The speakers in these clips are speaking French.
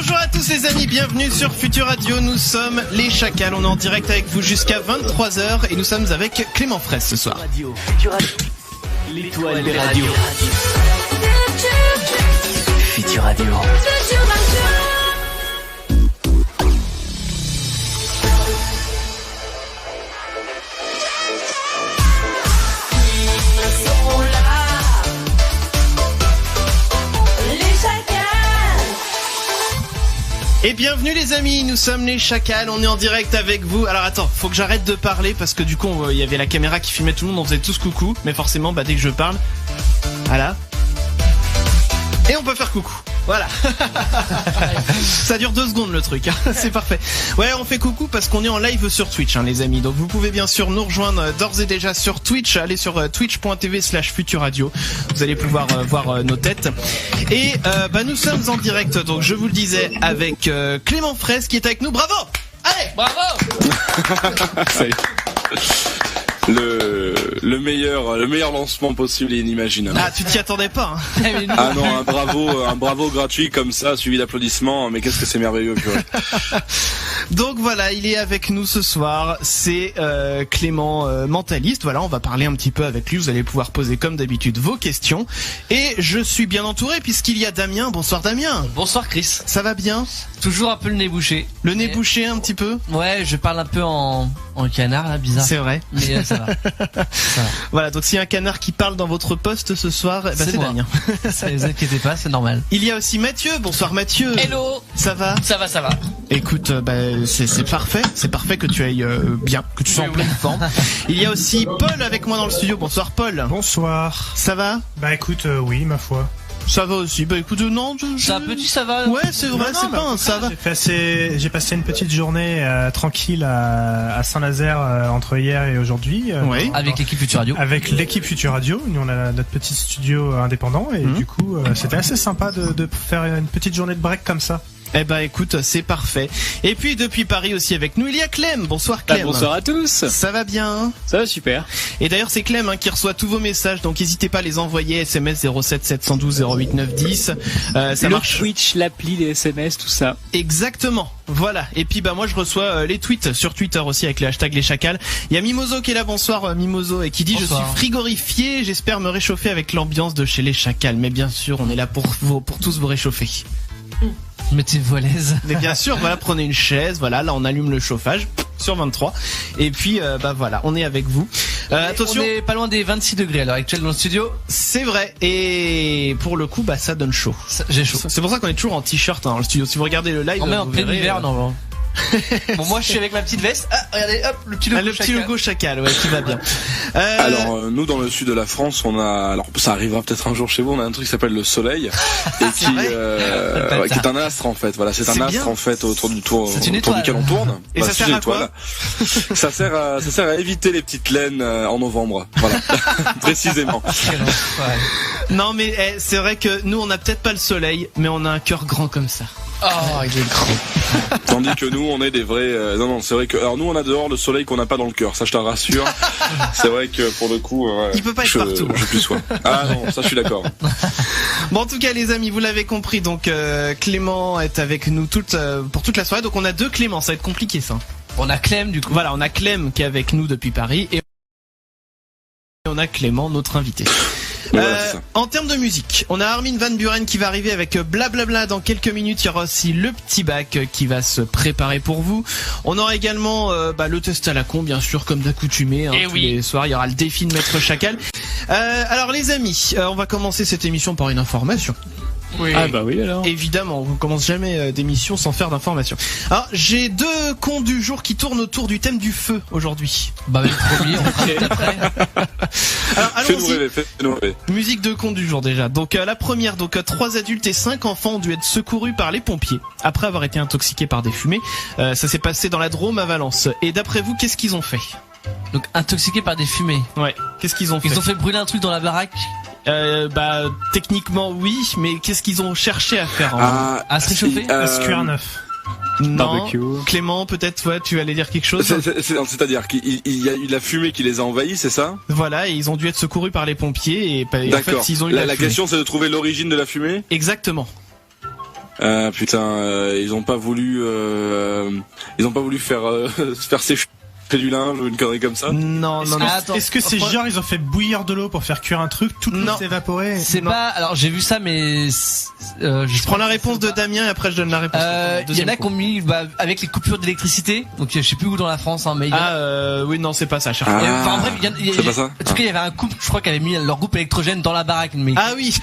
Bonjour à tous les amis, bienvenue sur Futur Radio, nous sommes les Chacals, on est en direct avec vous jusqu'à 23h et nous sommes avec Clément Fraisse ce soir. L'étoile des radios. Futur Radio. Et bienvenue les amis, nous sommes les Chacals, on est en direct avec vous. Alors attends, faut que j'arrête de parler parce que du coup il y avait la caméra qui filmait tout le monde, on faisait tous coucou. Mais forcément dès que je parle, voilà. Et on peut faire coucou. Voilà. Ça dure 2 secondes le truc, hein. C'est parfait. Ouais, on fait coucou parce qu'on est en live sur Twitch, hein, les amis. Donc vous pouvez bien sûr nous rejoindre d'ores et déjà sur Twitch. Allez sur twitch.tv/Futur Radio. Vous allez pouvoir voir nos têtes. Et nous sommes en direct, donc je vous le disais, avec Clément Fraisse qui est avec nous. Bravo! Allez, bravo! Salut. Le meilleur lancement possible et inimaginable. Ah, tu t'y attendais pas, hein. Ah non, un bravo gratuit comme ça, suivi d'applaudissements, mais qu'est-ce que c'est merveilleux, purée. Donc voilà, il est avec nous ce soir, c'est Clément Mentaliste. Voilà, on va parler un petit peu avec lui, vous allez pouvoir poser comme d'habitude vos questions. Et je suis bien entouré puisqu'il y a Damien. Bonsoir Damien. Bonsoir Chris. Ça va bien? Toujours un peu le nez bouché. Le nez bouché un petit peu? Ouais, je parle un peu en canard là, bizarre. C'est vrai. Mais ça va. Ça va. Voilà, donc s'il y a un canard qui parle dans votre poste ce soir, c'est Damien. Ne vous inquiétez pas, c'est normal. Il y a aussi Mathieu. Bonsoir Mathieu. Hello. Ça va? Ça va. Écoute, c'est parfait. C'est parfait que tu ailles bien, que tu sois en pleine forme. Il y a aussi Paul avec moi dans le studio. Bonsoir Paul. Bonsoir. Ça va? Bah écoute, oui, ma foi. Ça va aussi. Bah écoute, non, c'est un petit ça va. Ouais, c'est vrai, c'est pas un ça va. J'ai passé une petite journée tranquille à Saint-Nazaire entre hier et aujourd'hui. Oui. Avec l'équipe Futur Radio. Avec l'équipe Futur Radio. Nous on a notre petit studio indépendant et du coup c'était assez sympa de faire une petite journée de break comme ça. Eh ben écoute, c'est parfait. Et puis depuis Paris aussi avec nous, il y a Clem. Bonsoir Clem. Bonsoir à tous. Ça va bien? Ça va super. Et d'ailleurs c'est Clem qui reçoit tous vos messages, donc n'hésitez pas à les envoyer. SMS 07 712 08 910. Ça marche. Twitch, l'appli, les SMS, tout ça. Exactement. Voilà. Et puis moi je reçois les tweets sur Twitter aussi avec le hashtag les Chacals. Il y a Mimoso qui est là. Bonsoir Mimoso, et qui dit bonsoir. Je suis frigorifié. J'espère me réchauffer avec l'ambiance de chez les Chacals. Mais bien sûr, on est là pour tous vous réchauffer. Mettez-vous à l'aise. Mais bien sûr, voilà, prenez une chaise, voilà, là on allume le chauffage sur 23. Et puis voilà, on est avec vous. Attention, on est pas loin des 26 degrés à l'heure actuelle dans le studio. C'est vrai. Et pour le coup, ça donne chaud. J'ai chaud. C'est pour ça qu'on est toujours en t-shirt dans le studio. Si vous regardez le live, on met en plein hiver, non. Bon, moi je suis avec ma petite veste. Ah, regardez, hop, le petit logo Chacal, ouais, qui va bien. Alors nous dans le sud de la France, on a, alors ça arrivera peut-être un jour chez vous, on a un truc qui s'appelle le soleil et qui est un astre en fait. Voilà, c'est un astre en fait autour duquel on tourne. Et ça sert à quoi? Ça sert à éviter les petites laines en novembre. Voilà, précisément. Non mais c'est vrai que nous on a peut-être pas le soleil, mais on a un cœur grand comme ça. Oh, il est grand. Tandis que nous, on est des vrais. Non, c'est vrai que. Alors nous, on a dehors le soleil qu'on n'a pas dans le cœur. Ça, je te rassure. C'est vrai que pour le coup, il peut pas être partout. Je plus soin. Ah non, ça, je suis d'accord. Bon, en tout cas, les amis, vous l'avez compris. Donc, Clément est avec nous pour toute la soirée. Donc, on a 2 Clément. Ça va être compliqué, ça. On a Clem, du coup. Voilà, on a Clem qui est avec nous depuis Paris et on a Clément, notre invité. En termes de musique, on a Armin van Buuren qui va arriver avec Blablabla dans quelques minutes. Il y aura aussi le petit bac qui va se préparer pour vous. On aura également le test à la con, bien sûr, comme d'accoutumé. Tous les soirs, il y aura le défi de Maître Chacal. Alors les amis, on va commencer cette émission par une information. Oui. Ah bah oui alors. Évidemment, on commence jamais d'émission sans faire d'informations. Alors j'ai 2 cons du jour qui tournent autour du thème du feu aujourd'hui. Bah le premier, on fera après. Alors allons-y. Fais-nous rêver. Musique de cons du jour déjà. Donc la première, 3 adultes et 5 enfants ont dû être secourus par les pompiers après avoir été intoxiqués par des fumées. Ça s'est passé dans la Drôme à Valence. Et d'après vous, qu'est-ce qu'ils ont fait? Donc intoxiqués par des fumées. Ouais. Qu'est-ce qu'ils ont fait? Ils ont fait brûler un truc dans la baraque. Techniquement oui, mais qu'est-ce qu'ils ont cherché à faire à se réchauffer? À se cuire un œuf. Non. Barbecue. Clément, peut-être, ouais, tu allais dire quelque chose. C'est-à-dire qu'il y a eu la fumée qui les a envahis, c'est ça? Voilà, et ils ont dû être secourus par les pompiers et en fait, ils ont eu la question c'est de trouver l'origine de la fumée? Exactement. Ils ont pas voulu faire sécher du linge ou une connerie comme ça. Non. Est-ce que c'est genre ils ont fait bouillir de l'eau pour faire cuire un truc, tout s'évaporer? C'est pas. Alors j'ai vu ça, mais je prends la réponse de Damien et après je donne la réponse. Il y en a qui ont mis avec les coupures d'électricité. Donc je sais plus où dans la France, hein, mais oui, non, c'est pas ça. C'est pas ça. En tout cas, il y avait un couple, je crois, qui avait mis leur groupe électrogène dans la baraque. Mais... Ah oui.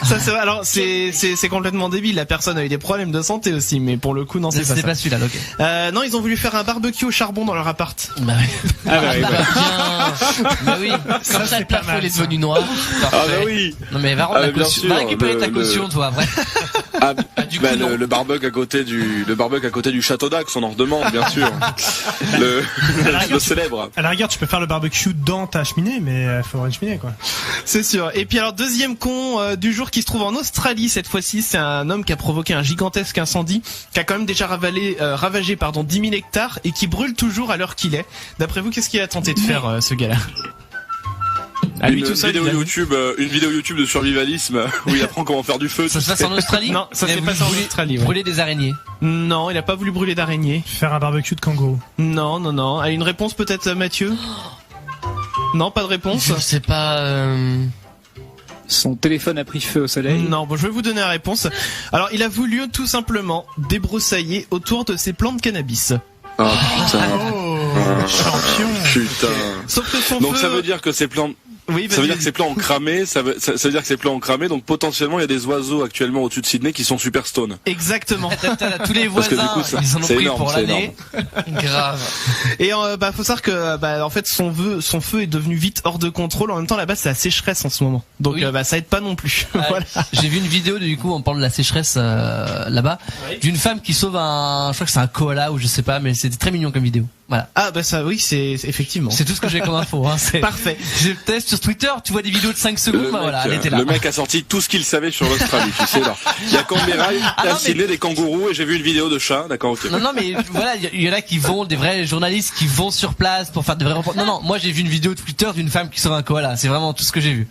Ça c'est alors c'est complètement débile. La personne a eu des problèmes de santé aussi, mais pour le coup non, c'est pas celui-là. Okay. Non, ils ont voulu faire un barbecue au charbon dans leur appart. Bah oui. Bah oui. Comme ça, le plafond est devenu noir. Ah bah oui. Non mais va rendre la caution. Va récupérer ta caution, toi, après. Le barbecue à côté du château d'Ax, on en redemande, bien sûr. le célèbre. À la rigueur, tu peux faire le barbecue dans ta cheminée, mais faut avoir une cheminée, quoi. C'est sûr. Et puis alors, deuxième con du jour qui se trouve en Australie, cette fois-ci, c'est un homme qui a provoqué un gigantesque incendie, qui a quand même déjà ravagé 10 000 hectares et qui brûle toujours à l'heure qu'il est. D'après vous, qu'est-ce qu'il a tenté de faire, ce gars-là? Une vidéo YouTube de survivalisme où il apprend comment faire du feu. Ça se passe en Australie? Non, ça s'est passé en Australie. Brûler des araignées? Non, il a pas voulu brûler d'araignées. Faire un barbecue de kangourou? Non. Allez, une réponse peut-être, Mathieu? Non, pas de réponse. Je sais pas. Son téléphone a pris feu au soleil. Non, bon, je vais vous donner la réponse. Alors, il a voulu tout simplement débroussailler autour de ses plants de cannabis. Oh putain. Champion. Putain. Sauf que son Donc feu... ça veut dire que ces plants... Oui, ça veut dire que ces plants ont cramé, ça veut dire que ces plants ont cramé, donc potentiellement il y a des oiseaux actuellement au-dessus de Sydney qui sont super stone. Exactement. Tous les voisins, coup, ils en ont pris énorme, pour l'année. Grave. Et faut savoir que en fait son feu est devenu vite hors de contrôle. En même temps là-bas c'est la sécheresse en ce moment, donc oui. Ça aide pas non plus. Voilà. J'ai vu une vidéo du coup on parle de la sécheresse là-bas, d'une femme qui sauve je crois que c'est un koala ou je sais pas, mais c'était très mignon comme vidéo. Voilà. Ah ça oui, c'est effectivement. C'est tout ce que j'ai comme info. C'est parfait. Je teste sur Twitter, tu vois des vidéos de 5 secondes, elle était là. Le mec a sorti tout ce qu'il savait sur l'Australie, tu sais là. Il y a Canberra, il a Sydney, des kangourous et j'ai vu une vidéo de chat, d'accord, ok. Non mais voilà, il y en a qui vont, des vrais journalistes qui vont sur place pour faire de vrais reportages. Non, moi j'ai vu une vidéo de Twitter d'une femme qui sauve un koala, c'est vraiment tout ce que j'ai vu.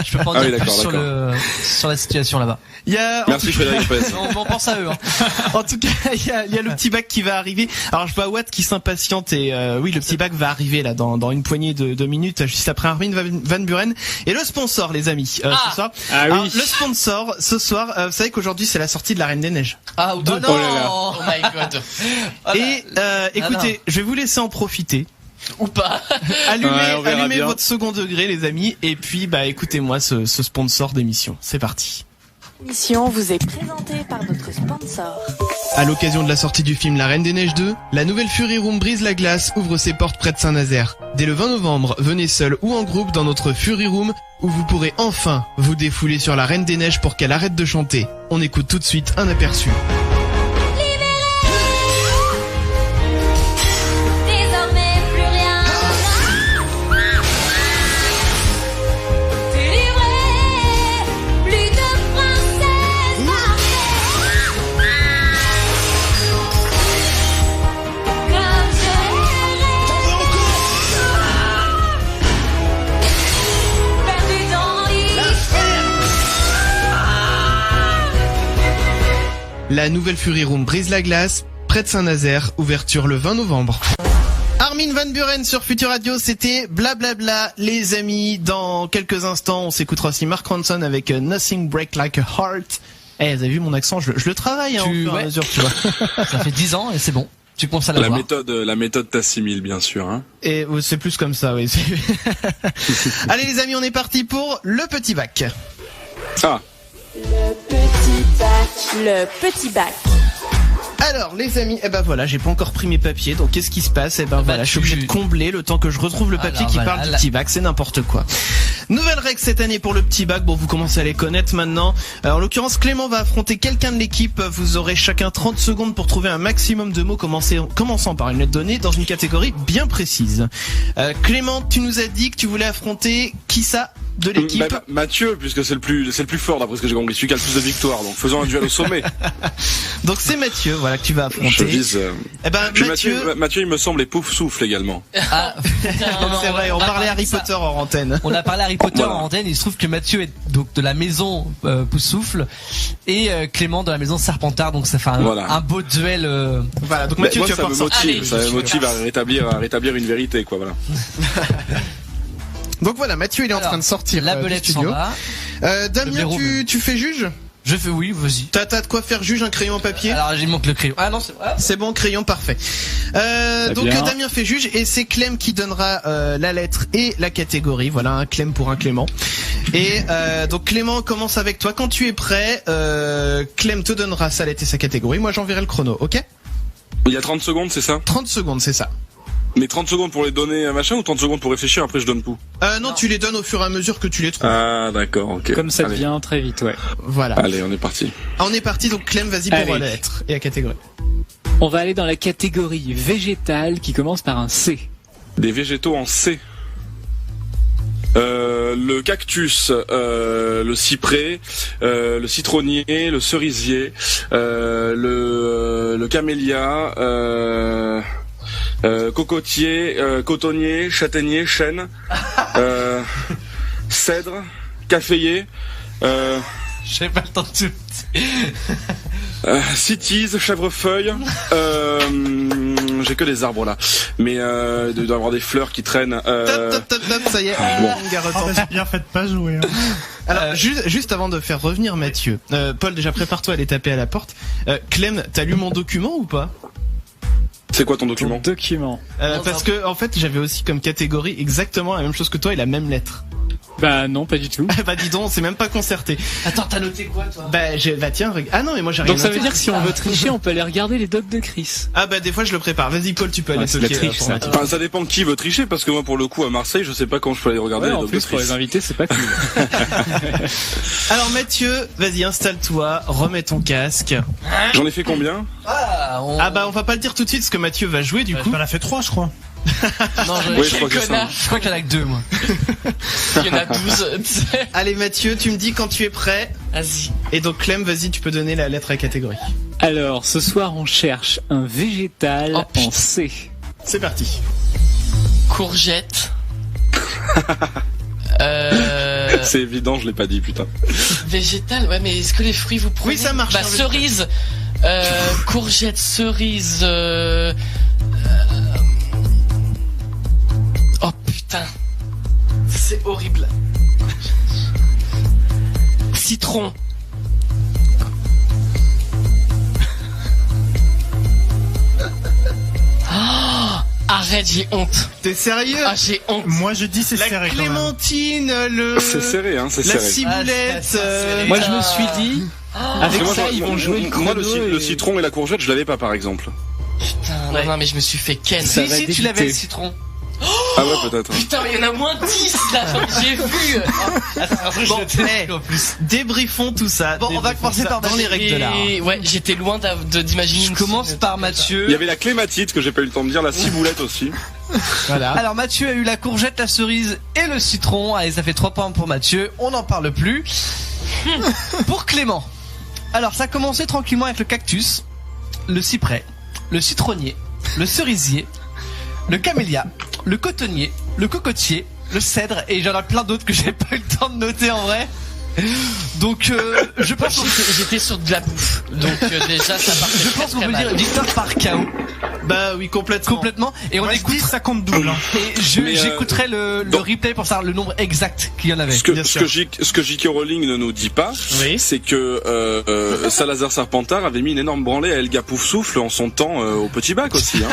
Je peux pas en dire plus sur la situation là-bas. Merci Frédéric Pes. On pense à eux. En tout cas, il y a le petit bac qui va arriver. Alors je vois Watt qui s'impatiente et oui, le petit bac va arriver là dans une poignée de minutes juste après Armin Van Buren. Et le sponsor, les amis, ce soir. Alors, le sponsor ce soir, vous savez qu'aujourd'hui c'est la sortie de la Reine des Neiges. Ah non. Oh my god. Et écoutez, je vais vous laisser en profiter. Ou pas. Allumez votre second degré, les amis, et puis écoutez-moi ce sponsor d'émission. C'est parti. L'émission vous est présentée par notre sponsor. À l'occasion de la sortie du film La Reine des Neiges 2, la nouvelle Fury Room Brise la Glace ouvre ses portes près de Saint-Nazaire. Dès le 20 novembre, venez seul ou en groupe dans notre Fury Room où vous pourrez enfin vous défouler sur la Reine des Neiges pour qu'elle arrête de chanter. On écoute tout de suite un aperçu. La nouvelle Fury Room Brise la Glace, près de Saint-Nazaire, ouverture le 20 novembre. Armin Van Buren sur Future Radio, c'était blablabla les amis. Dans quelques instants, on s'écoutera aussi Mark Ronson avec Nothing Break Like a Heart. Vous avez vu mon accent, je le travaille au fur et à mesure, tu vois. Ça fait 10 ans et c'est bon. Tu penses à la méthode t'assimile, bien sûr, hein. Et c'est plus comme ça, oui. Allez les amis, on est parti pour le petit bac. Ah. Le petit bac. Alors les amis, voilà, j'ai pas encore pris mes papiers, donc qu'est-ce qui se passe? Je suis obligé de combler le temps que je retrouve le papier parle du petit bac, c'est n'importe quoi. Nouvelle règle cette année pour le petit bac, bon vous commencez à les connaître maintenant. En l'occurrence Clément va affronter quelqu'un de l'équipe, vous aurez chacun 30 secondes pour trouver un maximum de mots commençant par une lettre donnée dans une catégorie bien précise. Clément, tu nous as dit que tu voulais affronter qui ça? de l'équipe. Mathieu, puisque c'est le plus fort d'après ce que j'ai compris, celui qui a le plus de victoires. Donc faisons un duel au sommet. Donc c'est Mathieu, voilà, que tu vas affronter. Je vise. Mathieu, il me semble, est pouf souffle également. Ah, c'est vrai, on parlait Harry Potter en antenne. On a parlé Harry Potter en antenne. Il se trouve que Mathieu est donc de la maison Poussoufle et Clément de la maison Serpentard. Donc ça fait un beau duel. Voilà, donc Mathieu, tu vas pouvoir sortir. Ça me motive à rétablir une vérité, quoi, voilà. Donc voilà, Mathieu il est en train de sortir la belette du studio. Damien, tu fais juge? Je fais oui, vas-y. T'as de quoi faire juge, un crayon papier? Alors il manque le crayon. Ah non, c'est vrai. C'est bon, crayon, parfait. Donc Damien fait juge et c'est Clem qui donnera la lettre et la catégorie. Voilà, un Clem pour un Clément. Et donc Clément commence avec toi. Quand tu es prêt, Clem te donnera sa lettre et sa catégorie. Moi j'enverrai le chrono, ok? Il y a 30 secondes, c'est ça? 30 secondes, c'est ça. Mais 30 secondes pour les donner machin ou 30 secondes pour réfléchir, après je donne tout? Non, tu les donnes au fur et à mesure que tu les trouves. Ah, d'accord, ok. Comme ça vient très vite, ouais. Voilà. Allez, on est parti. On est parti, donc Clem, vas-y pour la lettre et la catégorie. On va aller dans la catégorie végétale qui commence par un C. Des végétaux en C. Le cactus, le cyprès, le citronnier, le cerisier, le camélia, cocotier, cotonnier, châtaignier, chêne, cèdre, caféier, j'ai pas le temps de cytise, chèvrefeuille, j'ai que des arbres là, mais il doit y avoir des fleurs qui traînent. Top, ça y est. C'est bien fait de pas jouer. Hein. Alors juste avant de faire revenir Mathieu, Paul, déjà prépare-toi à aller taper à la porte. Clem, t'as lu mon document ou pas? C'est quoi ton document? Parce que en fait j'avais aussi comme catégorie exactement la même chose que toi et la même lettre. Bah non, pas du tout. Bah dis donc, c'est même pas concerté. Attends, t'as noté quoi toi? Bah tiens, ah non mais moi j'ai rien noté. Donc ça veut dire que si on veut tricher, on peut aller regarder les docs de Chris. Ah bah des fois je le prépare. Vas-y Paul, tu peux aller toquer. Enfin, ça dépend qui veut tricher, parce que moi pour le coup à Marseille, je sais pas quand je peux aller regarder les docs de Chris. Pour les invités, c'est pas cool. Alors Mathieu, vas-y installe-toi, remets ton casque. J'en ai fait combien? Ah bah on va pas le dire tout de suite parce que Mathieu va jouer du coup. On en a fait 3 je crois. Non, je crois qu'il y en a que 2 moi. Il y en a 12. Allez Mathieu, tu me dis quand tu es prêt. Vas-y. Et donc Clem, vas-y, tu peux donner la lettre à la catégorie. Alors, ce soir on cherche un végétal en C. C'est parti. Courgette. C'est évident, je l'ai pas dit, putain. Végétal, ouais, mais est-ce que les fruits vous prenez? Oui, ça marche. Bah, cerise. Courgette, cerise. Oh putain. C'est horrible. Citron. Oh, arrête, j'ai honte. T'es sérieux? Ah, j'ai honte. Moi je dis c'est serré. La clémentine, le... C'est serré, hein, c'est la serré. ciboulette. Moi je me suis dit, avec ça ils vont jouer le chrono. Moi le citron et la courgette, je l'avais pas par exemple. Putain, non mais je me suis fait ken. Si tu l'avais le citron. Ah ouais, peut-être. Putain, il y en a moins 10 là, j'ai vu. Bon, débriefons tout ça. Bon, on va commencer par dans les règles de l'art. Ouais, j'étais loin d'imaginer. Je commence par Mathieu. Il y avait la clématite que j'ai pas eu le temps de dire, la ciboulette aussi. Voilà. Alors Mathieu a eu la courgette, la cerise et le citron. Allez, ça fait 3 points pour Mathieu. On n'en parle plus. Pour Clément. Alors, ça a commencé tranquillement avec le cactus, le cyprès, le citronnier, le cerisier, le camélia, le cotonnier, le cocotier, le cèdre, et j'en ai plein d'autres que j'ai pas eu le temps de noter en vrai. Donc je pense que j'étais sur de la bouffe. Donc déjà ça partait. Je pense qu'on peut dire victoire par KO. Bah oui, complètement. Et on écoute, ça compte double. Hein. Et j'écouterai le replay pour savoir le nombre exact qu'il y en avait. Ce que J.K. Rowling ne nous dit pas, c'est que Salazar Serpentard avait mis une énorme branlée à Helga Poufsouffle en son temps au Petit Bac aussi, hein,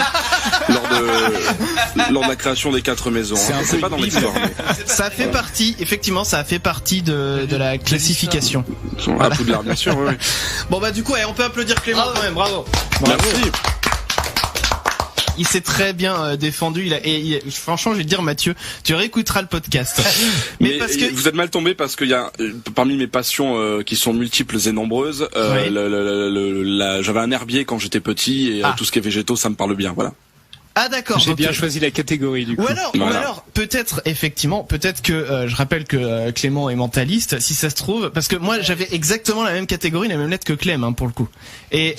lors de la création des 4 maisons. C'est pas dans l'histoire. Ça fait partie, effectivement, ça a fait partie de la classification. À Poudlard, bien sûr. Oui. Bon bah du coup, on peut applaudir Clément quand même. Bravo. Merci. Il s'est très bien défendu. Franchement, je vais te dire, Mathieu, tu réécouteras le podcast. Mais parce que vous êtes mal tombé parce qu'il y a parmi mes passions qui sont multiples et nombreuses, j'avais un herbier quand j'étais petit et tout ce qui est végétaux, ça me parle bien. Voilà. Ah d'accord. J'ai bien choisi la catégorie du coup. Ou alors peut-être effectivement, peut-être que je rappelle que Clément est mentaliste, si ça se trouve, parce que moi j'avais exactement la même catégorie, la même lettre que Clem pour le coup. Et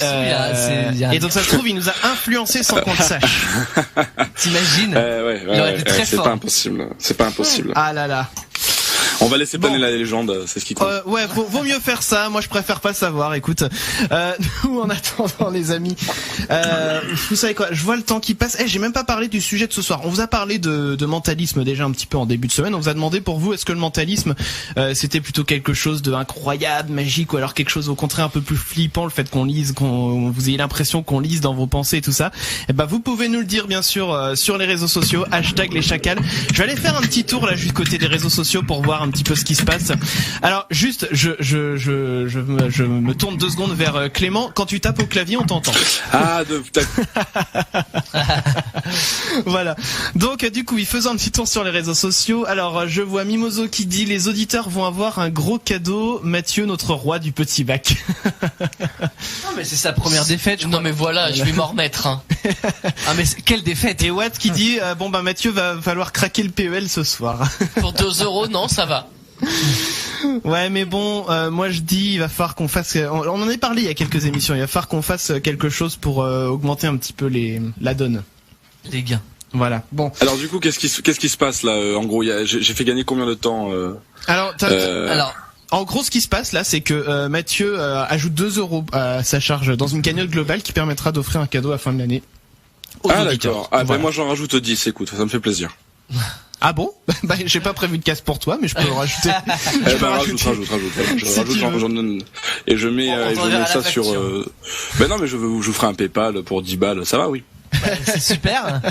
donc ça se trouve il nous a influencé sans qu'on le sache. T'imagines? Il aurait été très fort. C'est pas impossible. Ah là là. On va laisser planer la légende, c'est ce qui compte. Vaut mieux faire ça. Moi, je préfère pas savoir. Écoute, nous, en attendant, les amis, vous savez quoi, je vois le temps qui passe. J'ai même pas parlé du sujet de ce soir. On vous a parlé de mentalisme déjà un petit peu en début de semaine. On vous a demandé pour vous, est-ce que le mentalisme, c'était plutôt quelque chose de incroyable, magique, ou alors quelque chose au contraire un peu plus flippant, le fait qu'on lise, qu'on vous ayez l'impression qu'on lise dans vos pensées et tout ça. Et vous pouvez nous le dire bien sûr sur les réseaux sociaux, #leschacals. Je vais aller faire un petit tour là juste côté des réseaux sociaux pour voir un petit peu ce qui se passe. Alors juste, je me tourne 2 secondes vers Clément. Quand tu tapes au clavier, on t'entend. Voilà. Donc du coup, faisant un petit tour sur les réseaux sociaux. Alors je vois Mimoso qui dit: les auditeurs vont avoir un gros cadeau. Mathieu, notre roi du petit bac. Non mais c'est sa première défaite. Non mais voilà, je vais m'en remettre. Ah mais quelle défaite. Et Watt qui dit: Mathieu va falloir craquer le PEL ce soir. Pour 2 €, non, ça va. Ouais, mais bon, moi je dis, il va falloir qu'on fasse. On en a parlé il y a quelques émissions. Il va falloir qu'on fasse quelque chose pour augmenter un petit peu la donne. Les gains. Voilà. Bon. Alors du coup, qu'est-ce qui se passe là? En gros, j'ai fait gagner combien de temps? Alors. En gros, ce qui se passe là, c'est que Mathieu ajoute 2 € à sa charge dans une cagnotte globale qui permettra d'offrir un cadeau à la fin de l'année. D'accord. Voilà. Moi j'en rajoute 10. Écoute, ça me fait plaisir. Ah bon? J'ai pas prévu de casse pour toi, mais je peux le rajouter. Rajoute. Et je mets ça sur. Non, mais je vous ferai un PayPal pour 10 balles. Ça va, oui. C'est super.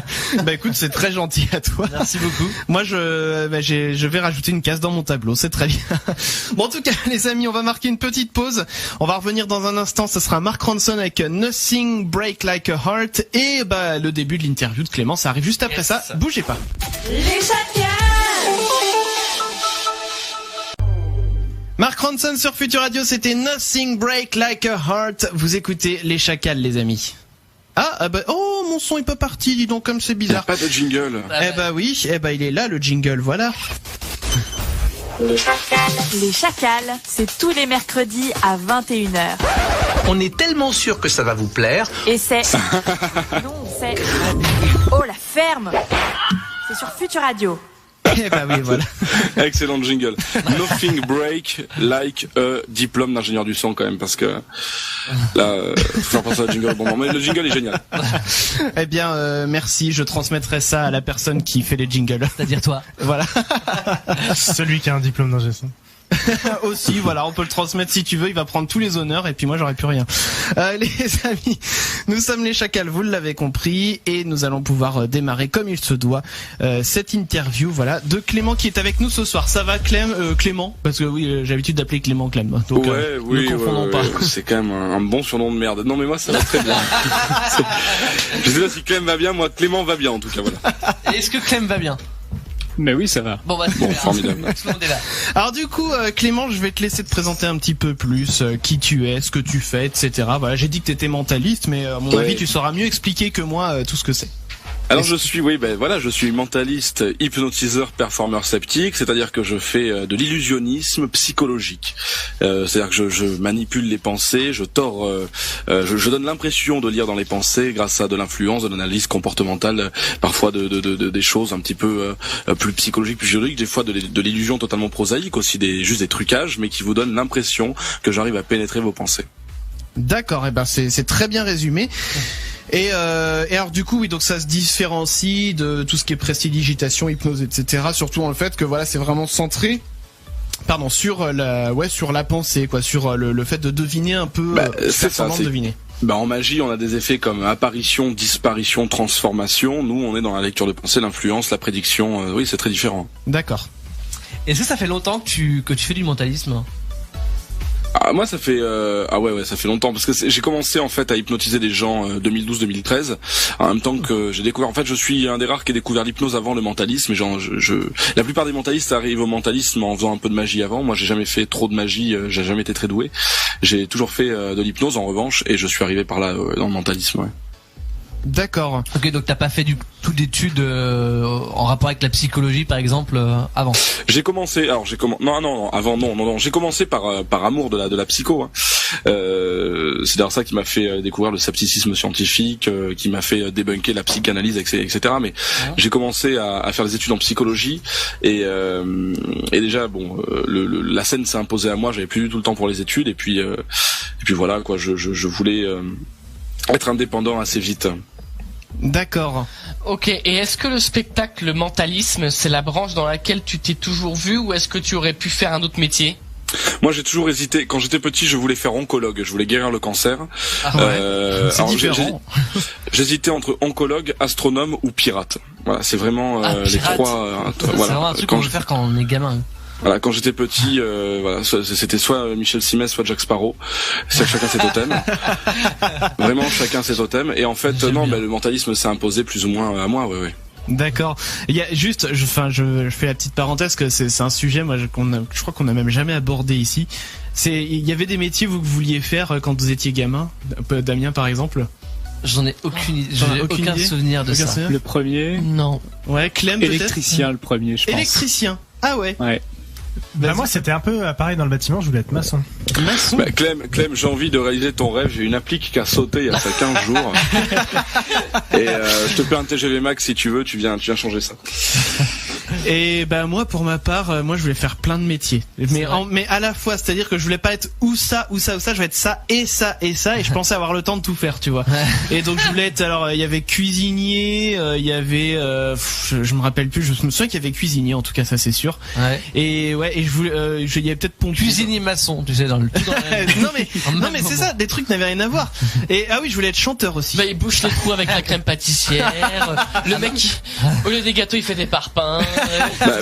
Écoute, c'est très gentil à toi. Merci beaucoup. Moi, je vais rajouter une case dans mon tableau. C'est très bien. Bon, en tout cas, les amis, on va marquer une petite pause. On va revenir dans un instant. Ce sera Mark Ronson avec Nothing Break Like a Heart et le début de l'interview de Clément. Ça arrive juste après ça. Bougez pas. Les chacals. Mark Ronson sur Future Radio. C'était Nothing Break Like a Heart. Vous écoutez les chacals, les amis. Oh, mon son est pas parti, dis donc, comme c'est bizarre. Pas de jingle. Oui, il est là le jingle, voilà. Les chacals, c'est tous les mercredis à 21h. On est tellement sûr que ça va vous plaire. Et c'est... Non, c'est... Oh, la ferme. C'est sur Future Radio. Oui, voilà. Excellent jingle. Nothing break like a diplôme d'ingénieur du son quand même, parce que là, faut faire penser à jingle. Bon, mais le jingle est génial. Merci. Je transmettrai ça à la personne qui fait les jingles. C'est-à-dire toi. Voilà. Celui qui a un diplôme d'ingé son. Aussi, voilà, on peut le transmettre si tu veux, il va prendre tous les honneurs et puis moi j'aurai plus rien. Les amis, nous sommes les chacals, vous l'avez compris, et nous allons pouvoir démarrer comme il se doit cette interview, voilà, de Clément qui est avec nous ce soir. Ça va, Clément? Parce que oui, j'ai l'habitude d'appeler Clément Clem. Donc ne confondons pas. C'est quand même un bon surnom de merde. Non mais moi ça va très bien. Je sais pas si Clem va bien, moi Clément va bien en tout cas, voilà. Est-ce que Clem va bien? Mais oui, ça va. Bon, formidable. Alors du coup, Clément, je vais te laisser te présenter un petit peu plus qui tu es, ce que tu fais, etc. Voilà, j'ai dit que t'étais mentaliste, mais à mon avis, tu sauras mieux expliquer que moi tout ce que c'est. Alors je suis mentaliste, hypnotiseur, performeur sceptique, c'est-à-dire que je fais de l'illusionnisme psychologique. C'est-à-dire que je manipule les pensées, je donne l'impression de lire dans les pensées grâce à de l'influence, de l'analyse comportementale, parfois des choses un petit peu plus psychologiques, plus juridiques, des fois de l'illusion totalement prosaïque, aussi juste des trucages, mais qui vous donnent l'impression que j'arrive à pénétrer vos pensées. D'accord, c'est très bien résumé. Et alors du coup, oui, donc ça se différencie de tout ce qui est prestidigitation, hypnose, etc. Surtout dans le fait que voilà, c'est vraiment centré, sur la pensée, quoi, sur le fait de deviner un peu, c'est ça, de deviner. En magie, on a des effets comme apparition, disparition, transformation. Nous, on est dans la lecture de pensée, l'influence, la prédiction. Oui, c'est très différent. D'accord. Est-ce que ça fait longtemps que tu fais du mentalisme? Moi ça fait ça fait longtemps, parce que j'ai commencé en fait à hypnotiser des gens 2012-2013, en même temps que j'ai découvert, en fait je suis un des rares qui a découvert l'hypnose avant le mentalisme. La plupart des mentalistes arrivent au mentalisme en faisant un peu de magie avant. Moi j'ai jamais fait trop de magie, j'ai jamais été très doué. J'ai toujours fait de l'hypnose en revanche, et je suis arrivé par là dans le mentalisme. Ouais. D'accord. Ok, donc t'as pas fait du tout d'études en rapport avec la psychologie par exemple avant. J'ai commencé, j'ai commencé par amour de la psycho. Hein. C'est d'ailleurs ça qui m'a fait découvrir le scepticisme scientifique, qui m'a fait débunker la psychanalyse, etc. Mais j'ai commencé à faire des études en psychologie et déjà la scène s'est imposée à moi. J'avais plus du tout le temps pour les études et puis voilà quoi. Je voulais être indépendant assez vite. D'accord. Ok, et est-ce que le spectacle, le mentalisme, c'est la branche dans laquelle tu t'es toujours vu ou est-ce que tu aurais pu faire un autre métier ? Moi j'ai toujours hésité. Quand j'étais petit, je voulais faire oncologue, je voulais guérir le cancer. C'est différent. J'hésitais entre oncologue, astronome ou pirate. Voilà, c'est vraiment les trois. C'est vraiment un truc qu'on veut faire quand on est gamin. Voilà, quand j'étais petit, c'était soit Michel Simès, soit Jack Sparrow. C'est chacun ses totems. Vraiment, chacun ses totems. Et en fait, le mentalisme s'est imposé plus ou moins à moi, ouais. D'accord. Il y a juste, je fais la petite parenthèse que c'est un sujet, moi, je crois qu'on n'a même jamais abordé ici. Il y avait des métiers que vous vouliez faire quand vous étiez gamin, Damien par exemple. J'en ai aucun souvenir de ça. Le premier. Non. Ouais, Clem peut-être. Électricien, le premier, je pense. Électricien. Ah ouais. Ouais. Bah moi c'était un peu pareil dans le bâtiment, je voulais être maçon. Bah, Clem, j'ai envie de réaliser ton rêve. J'ai une applique qui a sauté il y a 15 jours. Et je te paie un TGV Max si tu veux, tu viens changer ça. Et bah moi pour ma part, moi je voulais faire plein de métiers. Mais à la fois, c'est-à-dire que je voulais pas être ou ça, je voulais être ça et ça et ça et je pensais avoir le temps de tout faire, tu vois. Et donc je voulais être, alors il y avait cuisinier, il y avait je me rappelle plus, je me souviens qu'il y avait cuisinier en tout cas, ça c'est sûr. Ouais. Et je voulais il y avait peut-être pompier. Cuisinier maçon, tu sais dans le non mais c'est ça, des trucs n'avaient rien à voir. Et ah oui, je voulais être chanteur aussi. Bah il bouche les trous avec la crème pâtissière. Le mec au lieu des gâteaux, il fait des parpaings.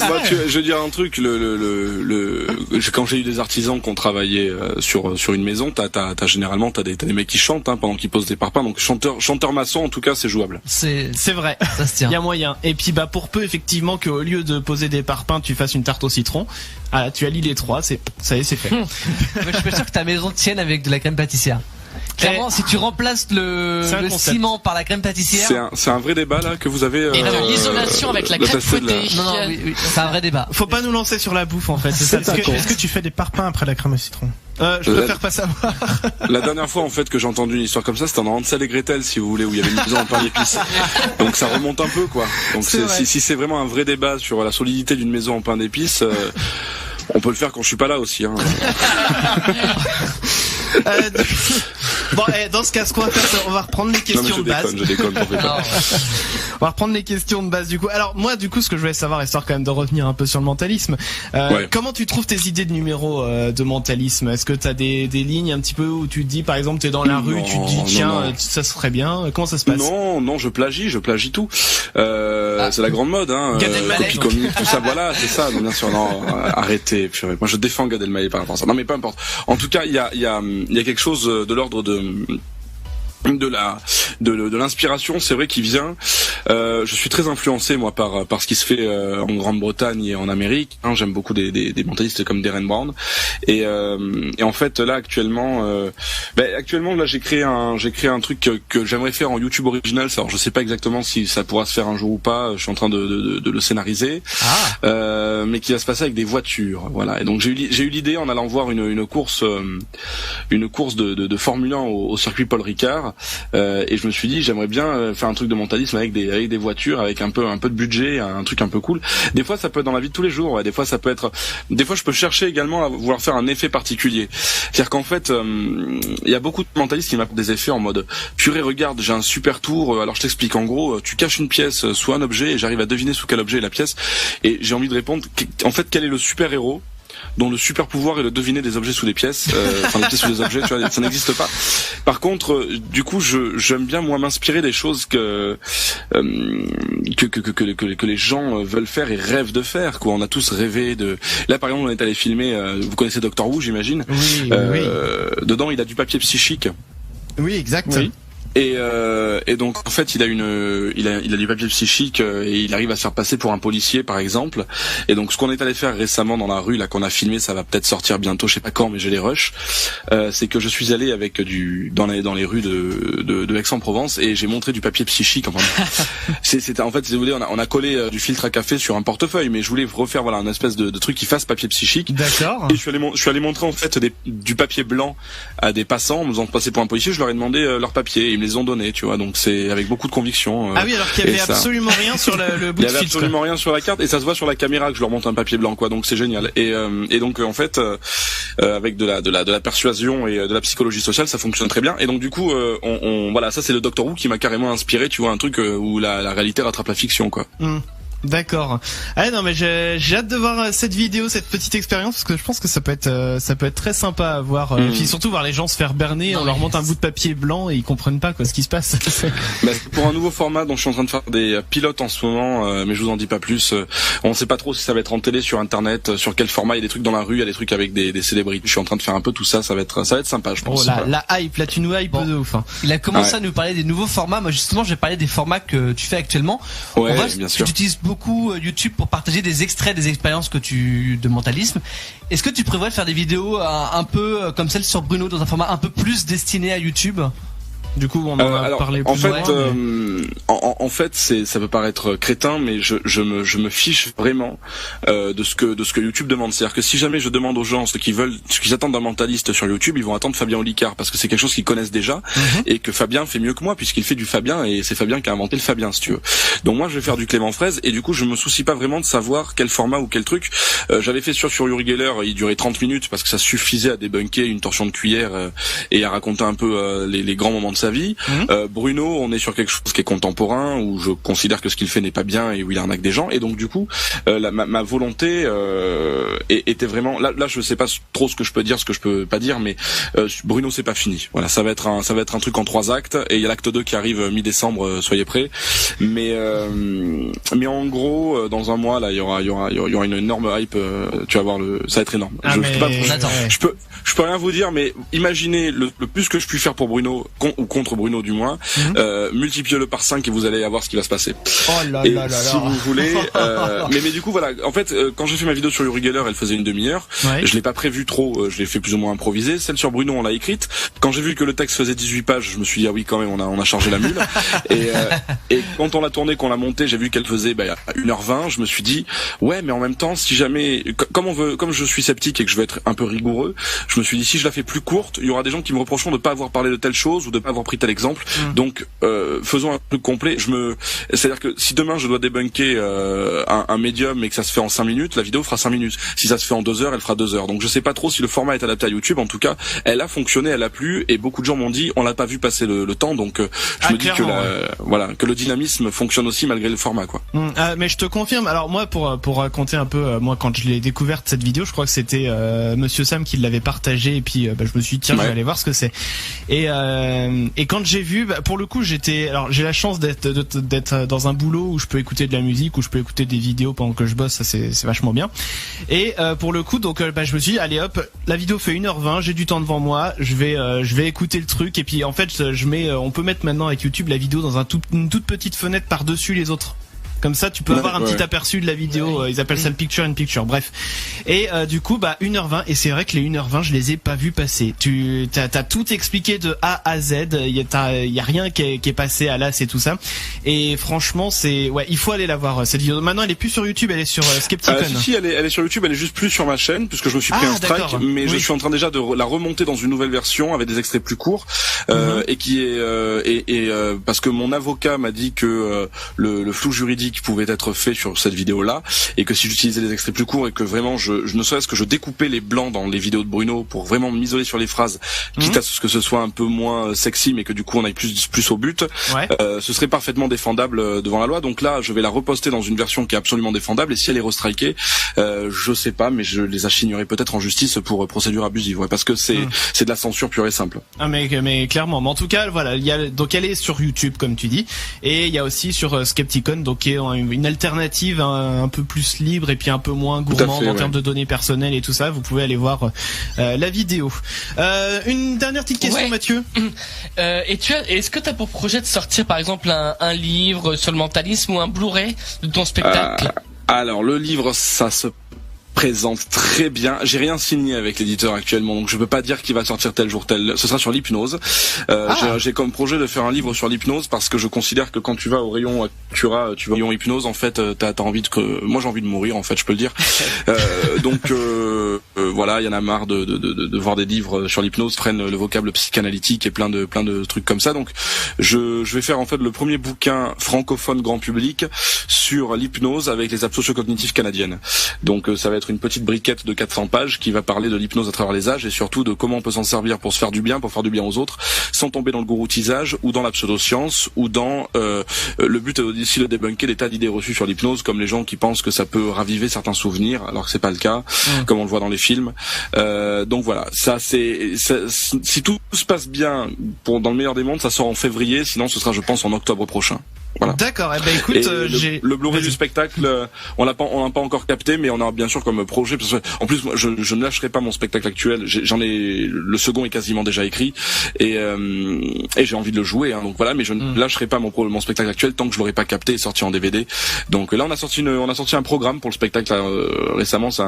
Moi, je veux dire un truc. Quand j'ai eu des artisans qui ont travaillé sur une maison, généralement t'as des mecs qui chantent pendant qu'ils posent des parpaings. Donc chanteur maçon, en tout cas, c'est jouable. C'est vrai. Ça se tient. Il y a moyen. Et puis pour peu effectivement qu'au lieu de poser des parpaings, tu fasses une tarte au citron. Ah, tu allies les trois. C'est fait. Je suis pas sûr que ta maison tienne avec de la crème pâtissière. Clairement, si tu remplaces le ciment par la crème pâtissière, c'est un vrai débat là que vous avez. Et l'isolation avec la crème fouettée. Non, oui, c'est un vrai débat. Faut pas nous lancer sur la bouffe en fait. Est-ce que tu fais des parpaings après la crème au citron? Je préfère pas savoir. La dernière fois en fait que j'ai entendu une histoire comme ça, c'était dans Hansel et Gretel, si vous voulez, où il y avait une maison en pain d'épices. Donc ça remonte un peu quoi. Donc si c'est vraiment un vrai débat sur la solidité d'une maison en pain d'épices, on peut le faire quand je suis pas là aussi. Hein. Bon, dans ce cas, ce qu'on va faire, on va reprendre les questions de base. Je déconne, On va reprendre les questions de base du coup. Alors moi, du coup, ce que je voulais savoir, histoire quand même de revenir un peu sur le mentalisme, comment tu trouves tes idées de numéros de mentalisme? Est-ce que t'as des lignes un petit peu où tu te dis, par exemple, t'es dans la rue, tu te dis tiens, ça serait bien. Comment ça se passe? Non, je plagie tout. C'est la grande mode, hein. Copie comique, tout ça, voilà, c'est ça. Non, bien sûr, non, arrêtez. Moi, je défends Gad Elmaleh par rapport à ça. Non, mais peu importe. En tout cas, il y a quelque chose de l'ordre de l'inspiration, c'est vrai, qui vient. Je suis très influencé moi par ce qui se fait en Grande-Bretagne et en Amérique. J'aime beaucoup des mentalistes comme Darren Brown. Et en fait là actuellement là j'ai créé un truc que j'aimerais faire en YouTube Originals. Alors je sais pas exactement si ça pourra se faire un jour ou pas. Je suis en train de le scénariser. Mais qui va se passer avec des voitures. Voilà. Et donc j'ai eu l'idée en allant voir une course de Formule 1 au circuit Paul Ricard. Et je me suis dit j'aimerais bien faire un truc de mentalisme avec des voitures, avec un peu de budget, un truc un peu cool. Des fois ça peut être dans la vie de tous les jours, des fois ça peut être, des fois je peux chercher également à vouloir faire un effet particulier. C'est-à-dire qu'en fait il y a beaucoup de mentalistes qui m'apportent des effets en mode purée, regarde, j'ai un super tour, alors je t'explique, en gros tu caches une pièce sous un objet et j'arrive à deviner sous quel objet est la pièce, et j'ai envie de répondre en fait quel est le super héros dont le super pouvoir est de deviner des objets sous des pièces, enfin des pièces sous des objets, tu vois, ça n'existe pas. Par contre, du coup, j'aime bien moi m'inspirer des choses que les gens veulent faire et rêvent de faire. Quoi, on a tous rêvé de. Là, par exemple, on est allé filmer. Vous connaissez Doctor Who, j'imagine. Oui. Dedans, il a du papier psychique. Oui, exact. Oui. Et donc en fait il a du papier psychique et il arrive à se faire passer pour un policier par exemple. Et donc ce qu'on est allé faire récemment dans la rue là qu'on a filmé, ça va peut-être sortir bientôt, je sais pas quand, mais j'ai les rushs. C'est que je suis allé avec dans les rues de Aix-en-Provence et j'ai montré du papier psychique. Enfin, c'était en fait, si vous voulez, on a collé du filtre à café sur un portefeuille, mais je voulais refaire voilà un espèce de truc qui fasse papier psychique. D'accord. Et je suis allé montrer en fait du papier blanc à des passants en me faisant passer pour un policier. Je leur ai demandé leurs papiers, ils me les ont donnés, tu vois. Donc c'est avec beaucoup de conviction. Ah oui, alors qu'il y avait absolument rien sur le bout de filtre. Il y avait absolument rien sur la carte et ça se voit sur la caméra que je leur montre un papier blanc, quoi. Donc c'est génial. Et donc en fait avec de la persuasion et de la psychologie sociale, ça fonctionne très bien. Et donc du coup voilà, ça c'est le Doctor Who qui m'a carrément inspiré, tu vois, un truc où la réalité rattrape la fiction, quoi. D'accord. Ah non mais j'ai hâte de voir cette vidéo, cette petite expérience, parce que je pense que ça peut être très sympa à voir. Et puis surtout voir les gens se faire berner, on leur montre un bout de papier blanc et ils comprennent pas ce qui se passe. Pour un nouveau format dont je suis en train de faire des pilotes en ce moment, mais je vous en dis pas plus. On sait pas trop si ça va être en télé, sur internet, sur quel format. Il y a des trucs dans la rue, il y a des trucs avec des célébrités. Je suis en train de faire un peu tout ça. Ça va être sympa, je pense. Oh la hype, là tu nous hype de ouf. Hein. Il a commencé à nous parler des nouveaux formats. Moi justement, je vais parler des formats que tu fais actuellement. Ouais, bien sûr. Tu utilises beaucoup YouTube pour partager des extraits des expériences de mentalisme. Est-ce que tu prévois de faire des vidéos un peu comme celle sur Bruno dans un format un peu plus destiné à YouTube ? Du coup, on en a parlé plus en fait, ça peut paraître crétin, mais je me fiche vraiment de ce que YouTube demande. C'est-à-dire que si jamais je demande aux gens ce qu'ils attendent d'un mentaliste sur YouTube, ils vont attendre Fabien Olicard parce que c'est quelque chose qu'ils connaissent déjà et que Fabien fait mieux que moi puisqu'il fait du Fabien et c'est Fabien qui a inventé le Fabien, si tu veux. Donc moi, je vais faire du Clément Fraise et du coup, je me soucie pas vraiment de savoir quel format ou quel truc. J'avais fait sur Uri Geller, il durait 30 minutes parce que ça suffisait à débunker une torsion de cuillère et à raconter un peu les grands moments de sa vie. Bruno, on est sur quelque chose qui est contemporain où je considère que ce qu'il fait n'est pas bien et où il arnaque des gens, et donc du coup ma volonté était vraiment là je sais pas trop ce que je peux dire, ce que je peux pas dire, mais Bruno c'est pas fini. Voilà, ça va être un truc en 3 actes et il y a l'acte 2 qui arrive mi-décembre, soyez prêts. Mais en gros dans un mois là il y aura une énorme hype, tu vas voir ça va être énorme. Je peux rien vous dire, mais imaginez le plus que je puis faire pour Bruno ou contre Bruno du moins, multipliez-le par 5 et vous allez avoir ce qui va se passer. Oh là et là là si là. vous voulez, mais du coup voilà, en fait quand j'ai fait ma vidéo sur Uri Geller, elle faisait une demi-heure. Ouais. Je l'ai pas prévu trop, je l'ai fait plus ou moins improvisé. Celle sur Bruno, on l'a écrite. Quand j'ai vu que le texte faisait 18 pages, je me suis dit ah oui quand même, on a chargé la mule. et quand on l'a tournée, qu'on l'a montée, j'ai vu qu'elle faisait 1h20. Je me suis dit ouais, mais en même temps, si jamais, comme je suis sceptique et que je veux être un peu rigoureux, je me suis dit si je la fais plus courte, il y aura des gens qui me reprocheront de pas avoir parlé de telle chose ou de pas avoir pris tel exemple. Donc faisons un truc complet. C'est-à-dire que si demain je dois débunker un médium et que ça se fait en 5 minutes, la vidéo fera 5 minutes. Si ça se fait en 2 heures, elle fera 2 heures. Donc je sais pas trop si le format est adapté à YouTube. En tout cas, elle a fonctionné, elle a plu et beaucoup de gens m'ont dit on l'a pas vu passer le temps. Donc je me dis que que le dynamisme fonctionne aussi malgré le format, quoi. Mais je te confirme. Alors moi pour raconter un peu, moi quand je l'ai découverte cette vidéo, je crois que c'était Monsieur Sam qui l'avait partagé et puis je me suis dit tiens je vais aller voir ce que c'est. Et quand j'ai vu, pour le coup j'ai la chance d'être dans un boulot où je peux écouter de la musique, où je peux écouter des vidéos pendant que je bosse, ça c'est vachement bien. Et pour le coup donc je me suis dit allez hop, la vidéo fait 1h20, j'ai du temps devant moi, je vais écouter le truc et puis en fait on peut mettre maintenant avec YouTube la vidéo dans une toute petite fenêtre par-dessus les autres. Comme ça, tu peux avoir un petit aperçu de la vidéo. Ils appellent ça le picture in picture. Bref. Et du coup, 1h20. Et c'est vrai que les 1h20, je les ai pas vus passer. T'as tout expliqué de A à Z. Il y a rien qui est passé à l'as et tout ça. Et franchement, il faut aller la voir cette vidéo. Maintenant, elle est plus sur YouTube, elle est sur Skepticon. Si, elle est sur YouTube. Elle est juste plus sur ma chaîne puisque je me suis pris un strike. Mais je suis en train déjà de la remonter dans une nouvelle version avec des extraits plus courts et qui est parce que mon avocat m'a dit que le flou juridique pouvait être fait sur cette vidéo-là et que si j'utilisais des extraits plus courts et que vraiment je ne serait-ce que je découpais les blancs dans les vidéos de Bruno pour vraiment m'isoler sur les phrases, quitte à ce que ce soit un peu moins sexy mais que du coup on aille plus au but, ce serait parfaitement défendable devant la loi. Donc là je vais la reposter dans une version qui est absolument défendable et si elle est restrikée, je sais pas, mais je les achignerai peut-être en justice pour procédure abusive, parce que c'est de la censure pure et simple. Ah mais clairement. Mais en tout cas voilà, donc elle est sur YouTube comme tu dis et il y a aussi sur Skepticon donc qui est une alternative un peu plus libre et puis un peu moins gourmande en termes de données personnelles et tout ça, vous pouvez aller voir la vidéo. Une dernière petite question, Mathieu. Est-ce que tu as pour projet de sortir par exemple un livre sur le mentalisme ou un Blu-ray de ton spectacle? Alors le livre, ça se présente très bien. J'ai rien signé avec l'éditeur actuellement, donc je peux pas dire qu'il va sortir tel jour tel. Ce sera sur l'hypnose. J'ai comme projet de faire un livre sur l'hypnose parce que je considère que quand tu vas au rayon Actura, tu vas au rayon hypnose, en fait, t'as envie moi j'ai envie de mourir, en fait, je peux le dire. Donc voilà, il y en a marre de voir des livres sur l'hypnose prennent le vocable psychanalytique et plein de trucs comme ça. Donc je vais faire en fait le premier bouquin francophone grand public sur l'hypnose avec les apps socio-cognitives canadiennes. Donc ça va être une petite briquette de 400 pages qui va parler de l'hypnose à travers les âges et surtout de comment on peut s'en servir pour se faire du bien, pour faire du bien aux autres, sans tomber dans le gouroutisage ou dans la pseudoscience ou dans le but est aussi de débunker des tas d'idées reçues sur l'hypnose, comme les gens qui pensent que ça peut raviver certains souvenirs alors que c'est pas le cas, comme on le voit dans les films. Donc voilà, si tout se passe bien dans le meilleur des mondes, ça sort en février, sinon ce sera je pense en octobre prochain. Voilà. D'accord. Eh ben écoute, le Blu-ray du spectacle, on l'a pas encore capté, mais on a bien sûr comme projet. Parce que, en plus, moi, je ne lâcherai pas mon spectacle actuel. Le second est quasiment déjà écrit et j'ai envie de le jouer. Hein, donc voilà, mais je ne lâcherai pas mon spectacle actuel tant que je l'aurai pas capté et sorti en DVD. Donc là, on a sorti un programme pour le spectacle récemment. C'est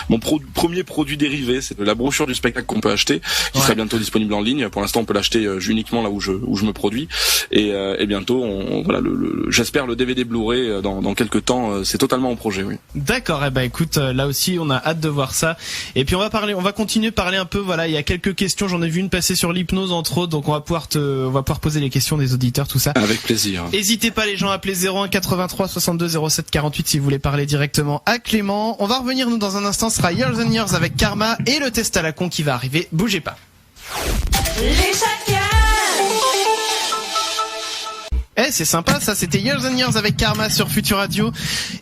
mon premier produit dérivé. C'est la brochure du spectacle qu'on peut acheter, qui sera bientôt disponible en ligne. Pour l'instant, on peut l'acheter uniquement là où je me produis. Et bientôt, voilà. J'espère le DVD Blu-ray dans quelques temps, c'est totalement en projet, oui. D'accord, écoute, là aussi on a hâte de voir ça. Et puis on va continuer à parler un peu, voilà, il y a quelques questions, j'en ai vu une passer sur l'hypnose entre autres, donc on va pouvoir poser les questions des auditeurs, tout ça. Avec plaisir. N'hésitez pas les gens à appeler 01 83 62 07 48 si vous voulez parler directement à Clément. On va revenir nous dans un instant, ce sera Years and Years avec Karma et le test à la con qui va arriver, bougez pas. Les chacals. C'est sympa ça, c'était Years and Years avec Karma sur Future Radio.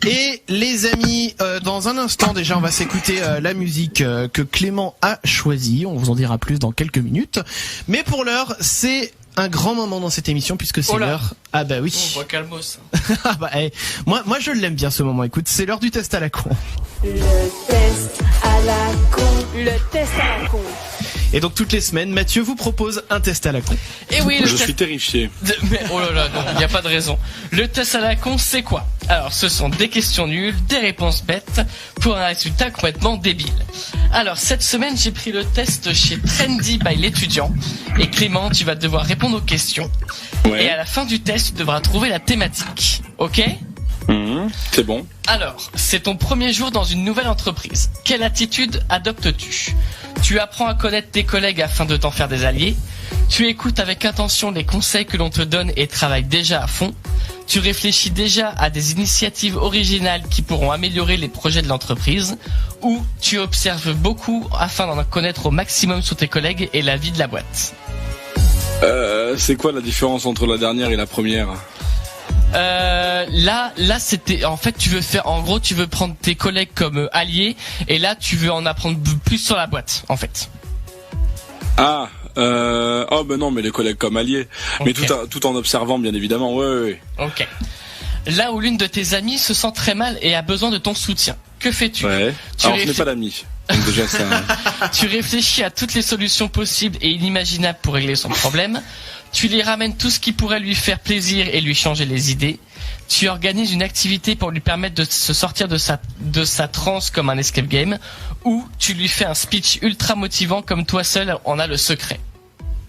Et les amis, dans un instant déjà on va s'écouter la musique que Clément a choisie, on vous en dira plus dans quelques minutes. Mais pour l'heure, c'est un grand moment dans cette émission puisque c'est l'heure. Ah bah oui. On voit calmos. Ah bah moi je l'aime bien ce moment, écoute, c'est l'heure du test à la con. Le test à la con. Le test à la con. Et donc toutes les semaines, Mathieu vous propose un test à la con. Et oui, je suis terrifié. Mais oh là là, non, il n'y a pas de raison. Le test à la con, c'est quoi? Alors, ce sont des questions nulles, des réponses bêtes, pour un résultat complètement débile. Alors, cette semaine, j'ai pris le test chez Trendy by l'étudiant. Et Clément, tu vas devoir répondre aux questions. Ouais. Et à la fin du test, tu devras trouver la thématique. Ok? C'est bon. Alors, c'est ton premier jour dans une nouvelle entreprise. Quelle attitude adoptes-tu? Tu apprends à connaître tes collègues afin de t'en faire des alliés. Tu écoutes avec attention les conseils que l'on te donne et travailles déjà à fond. Tu réfléchis déjà à des initiatives originales qui pourront améliorer les projets de l'entreprise. Ou tu observes beaucoup afin d'en connaître au maximum sur tes collègues et la vie de la boîte. C'est quoi la différence entre la dernière et la première? Là c'était en fait tu veux prendre tes collègues comme alliés et là tu veux en apprendre plus sur la boîte en fait. Oh ben non, mais les collègues comme alliés, okay. Mais tout en observant bien évidemment. Ouais. Ok. Là où l'une de tes amies se sent très mal et a besoin de ton soutien, que fais-tu? Ouais. Alors je n'ai pas d'amis. Donc déjà ça. Tu réfléchis à toutes les solutions possibles et inimaginables pour régler son problème. Tu lui ramènes tout ce qui pourrait lui faire plaisir et lui changer les idées. Tu organises une activité pour lui permettre de se sortir de sa transe comme un escape game. Ou tu lui fais un speech ultra motivant comme toi seul en as le secret.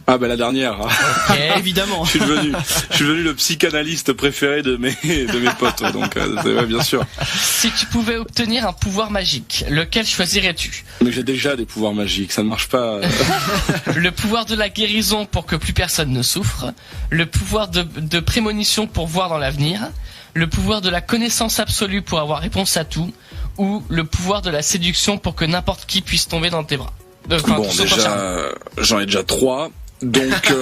Ah bah la dernière. Okay. Évidemment. Je suis devenu le psychanalyste préféré de mes potes, donc ouais, bien sûr. Si tu pouvais obtenir un pouvoir magique, lequel choisirais-tu? Mais j'ai déjà des pouvoirs magiques, ça ne marche pas. Le pouvoir de la guérison pour que plus personne ne souffre, le pouvoir de prémonition pour voir dans l'avenir, le pouvoir de la connaissance absolue pour avoir réponse à tout, ou le pouvoir de la séduction pour que n'importe qui puisse tomber dans tes bras. Bon, déjà, j'en ai déjà 3. Donc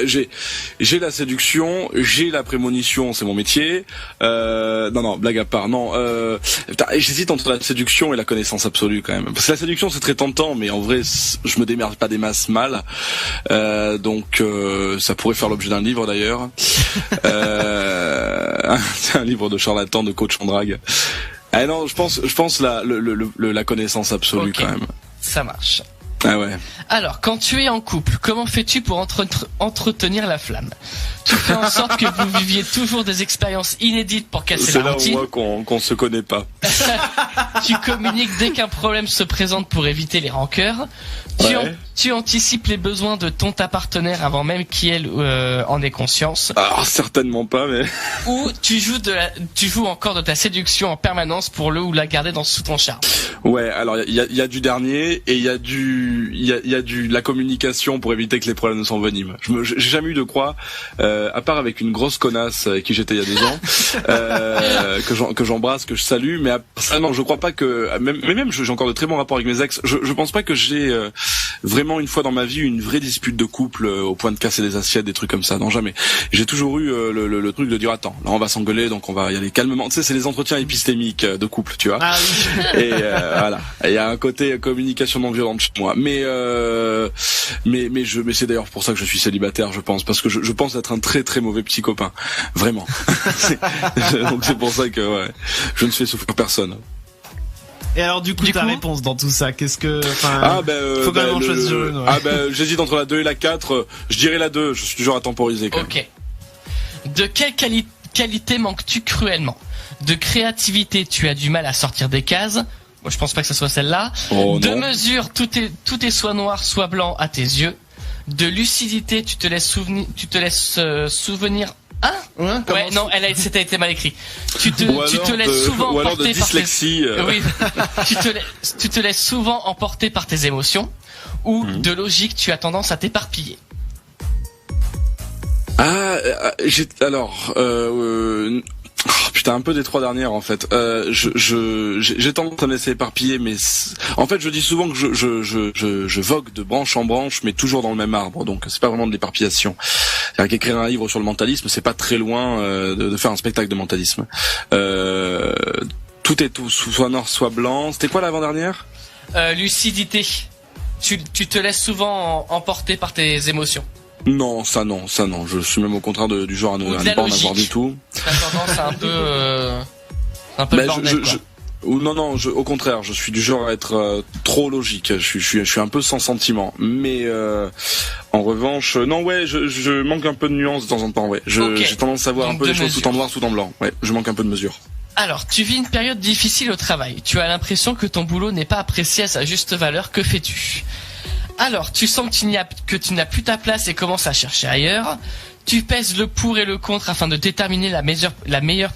j'ai la séduction, j'ai la prémonition, c'est mon métier. Non, blague à part. Non, j'hésite entre la séduction et la connaissance absolue quand même. Parce que la séduction c'est très tentant, mais en vrai je me démerde pas des masses mal. Donc ça pourrait faire l'objet d'un livre d'ailleurs. un livre de charlatan de coach en drague. Ah non, je pense la connaissance absolue quand même. Ça marche. Ah ouais. Alors, quand tu es en couple, comment fais-tu pour entretenir la flamme? Tu fais en sorte que vous viviez toujours des expériences inédites pour casser la routine. C'est là où moi qu'on se connaît pas. Tu communiques dès qu'un problème se présente pour éviter les rancœurs. Tu anticipes les besoins de ta partenaire avant même qu'elle en ait conscience. Alors certainement pas, mais. Ou tu joues encore de ta séduction en permanence pour le ou la garder sous ton charme. Ouais, alors il y a du dernier et il y a la communication pour éviter que les problèmes ne s'enveniment. J'ai jamais eu de croix, à part avec une grosse connasse avec qui j'étais il y a 2 ans, que j'embrasse, que je salue, mais ça non, je crois pas que même j'ai encore de très bons rapports avec mes ex. Je pense pas que j'ai vraiment une fois dans ma vie une vraie dispute de couple au point de casser des assiettes, des trucs comme ça. Non, jamais. J'ai toujours eu le truc de dire attends, là on va s'engueuler, donc on va y aller calmement. Tu sais, c'est les entretiens épistémiques de couple, tu vois. Ah oui. Et voilà. Il y a un côté communication non violente chez moi. Mais c'est d'ailleurs pour ça que je suis célibataire, je pense, parce que je pense être un très très mauvais petit copain, vraiment. Donc c'est pour ça que je ne fais souffrir personne. Et alors du coup ta réponse dans tout ça, qu'est-ce que faut quand même en choisir une. Ouais. J'hésite entre la 2 et la 4, je dirais la 2, je suis du genre à temporiser quand même. De quelle qualité manques-tu cruellement? De créativité, tu as du mal à sortir des cases. Moi, je pense pas que ce soit celle-là. De mesure, tout est soit noir, soit blanc à tes yeux. De lucidité, tu te laisses souvenir. Hein? Ouais, non, c'était été mal écrit. Tu te laisses souvent emporter par dyslexie. Oui. tu te laisses souvent emporter par tes émotions. Ou de logique, tu as tendance à t'éparpiller. Putain, un peu des 3 dernières en fait. J'ai tendance à me laisser éparpiller, mais en fait je dis souvent que je vogue de branche en branche, mais toujours dans le même arbre. Donc c'est pas vraiment de l'éparpillation. C'est-à-dire qu'écrire un livre sur le mentalisme, c'est pas très loin de faire un spectacle de mentalisme. Tout est soit noir soit blanc. C'était quoi l'avant-dernière? Lucidité. Tu te laisses souvent emporter par tes émotions. Non, ça non. Je suis même au contraire du genre à ne pas en avoir du tout. T'as tendance à un peu le bordel, quoi. Non, au contraire, je suis du genre à être trop logique. Je suis un peu sans sentiment. Mais en revanche, je manque un peu de nuance de temps en temps. Ouais, j'ai tendance à voir un peu les choses tout en noir, tout en blanc. Ouais, je manque un peu de mesure. Alors, tu vis une période difficile au travail. Tu as l'impression que ton boulot n'est pas apprécié à sa juste valeur. Que fais-tu? Alors, tu sens que tu n'as plus ta place et commences à chercher ailleurs. Tu pèses le pour et le contre afin de déterminer la meilleure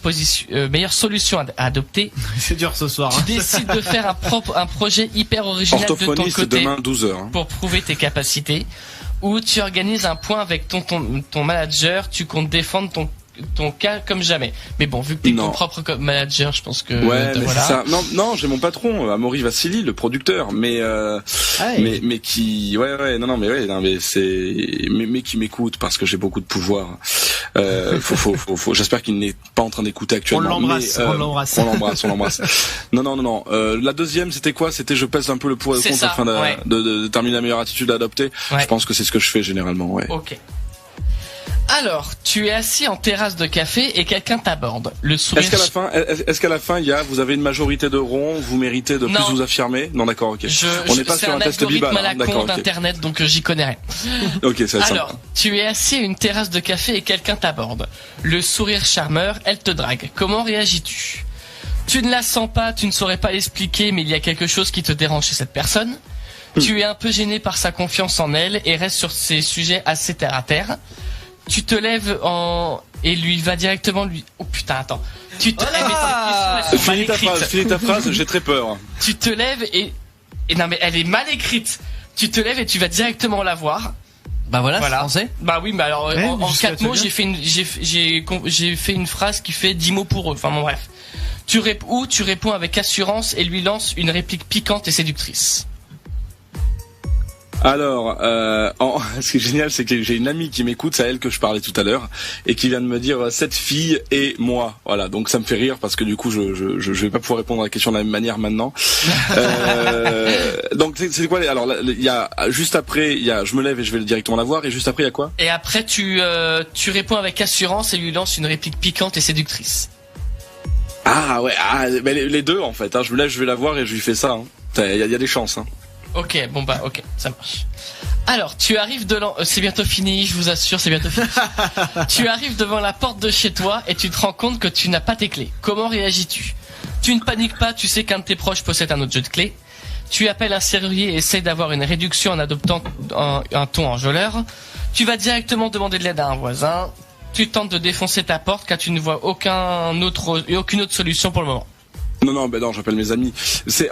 solution à adopter. C'est dur ce soir. Tu décides de faire un projet hyper original de ton côté demain 12h. Pour prouver tes capacités. Ou tu organises un point avec ton manager. Tu comptes défendre ton cas comme jamais. Mais bon, vu que t'es ton propre manager, je pense que mais c'est ça. Non, j'ai mon patron, Amaury Vassili, le producteur, mais qui mais qui m'écoute parce que j'ai beaucoup de pouvoir. J'espère qu'il n'est pas en train d'écouter actuellement. On l'embrasse. Non. La deuxième, c'était quoi? C'était je pèse un peu le pour et le contre afin de déterminer la meilleure attitude à adopter. Ouais. Je pense que c'est ce que je fais généralement, ouais. Ok. Alors, tu es assis en terrasse de café et quelqu'un t'aborde. Le sourire. Est-ce qu'à la fin, vous avez une majorité de ronds, vous méritez de plus vous affirmer? Non, d'accord, ok. On n'est pas sur un test Bibal. C'est un algorithme d'internet, donc j'y connais rien. Ok, ça va être Alors, sympa. Tu es assis à une terrasse de café et quelqu'un t'aborde. Le sourire charmeur, elle te drague. Comment réagis-tu? Tu ne la sens pas, tu ne saurais pas l'expliquer, mais il y a quelque chose qui te dérange chez cette personne. Tu es un peu gêné par sa confiance en elle et reste sur ces sujets assez terre à terre. Tu te lèves et lui va directement lui. Oh putain, attends. Tu te lèves. Finis ta phrase, j'ai très peur. Tu te lèves et non mais elle est mal écrite. Tu te lèves et tu vas directement la voir. Bah voilà. C'est français. Bah oui, mais alors en 4 mots, j'ai fait une phrase qui fait 10 mots pour eux. Enfin bon bref. Tu réponds avec assurance et lui lances une réplique piquante et séductrice. Alors, ce qui est génial, c'est que j'ai une amie qui m'écoute, c'est à elle que je parlais tout à l'heure, et qui vient de me dire cette fille et moi. Voilà, donc ça me fait rire parce que du coup, je vais pas pouvoir répondre à la question de la même manière maintenant. Donc c'est quoi alors il y a juste après, je me lève et je vais directement la voir, et juste après il y a quoi? Et après tu réponds avec assurance et lui lances une réplique piquante et séductrice. Ah ouais, mais les deux en fait. Hein, je me lève, je vais la voir et je lui fais ça. Il y a des chances. Hein. Ok, bon bah ok, ça marche. Alors, tu arrives c'est bientôt fini, je vous assure, c'est bientôt fini. Tu arrives devant la porte de chez toi et tu te rends compte que tu n'as pas tes clés. Comment réagis-tu? Tu ne paniques pas, tu sais qu'un de tes proches possède un autre jeu de clés. Tu appelles un serrurier et essaies d'avoir une réduction en adoptant un ton enjôleur. Tu vas directement demander de l'aide à un voisin. Tu tentes de défoncer ta porte car tu ne vois aucune autre solution pour le moment. Non, j'appelle mes amis.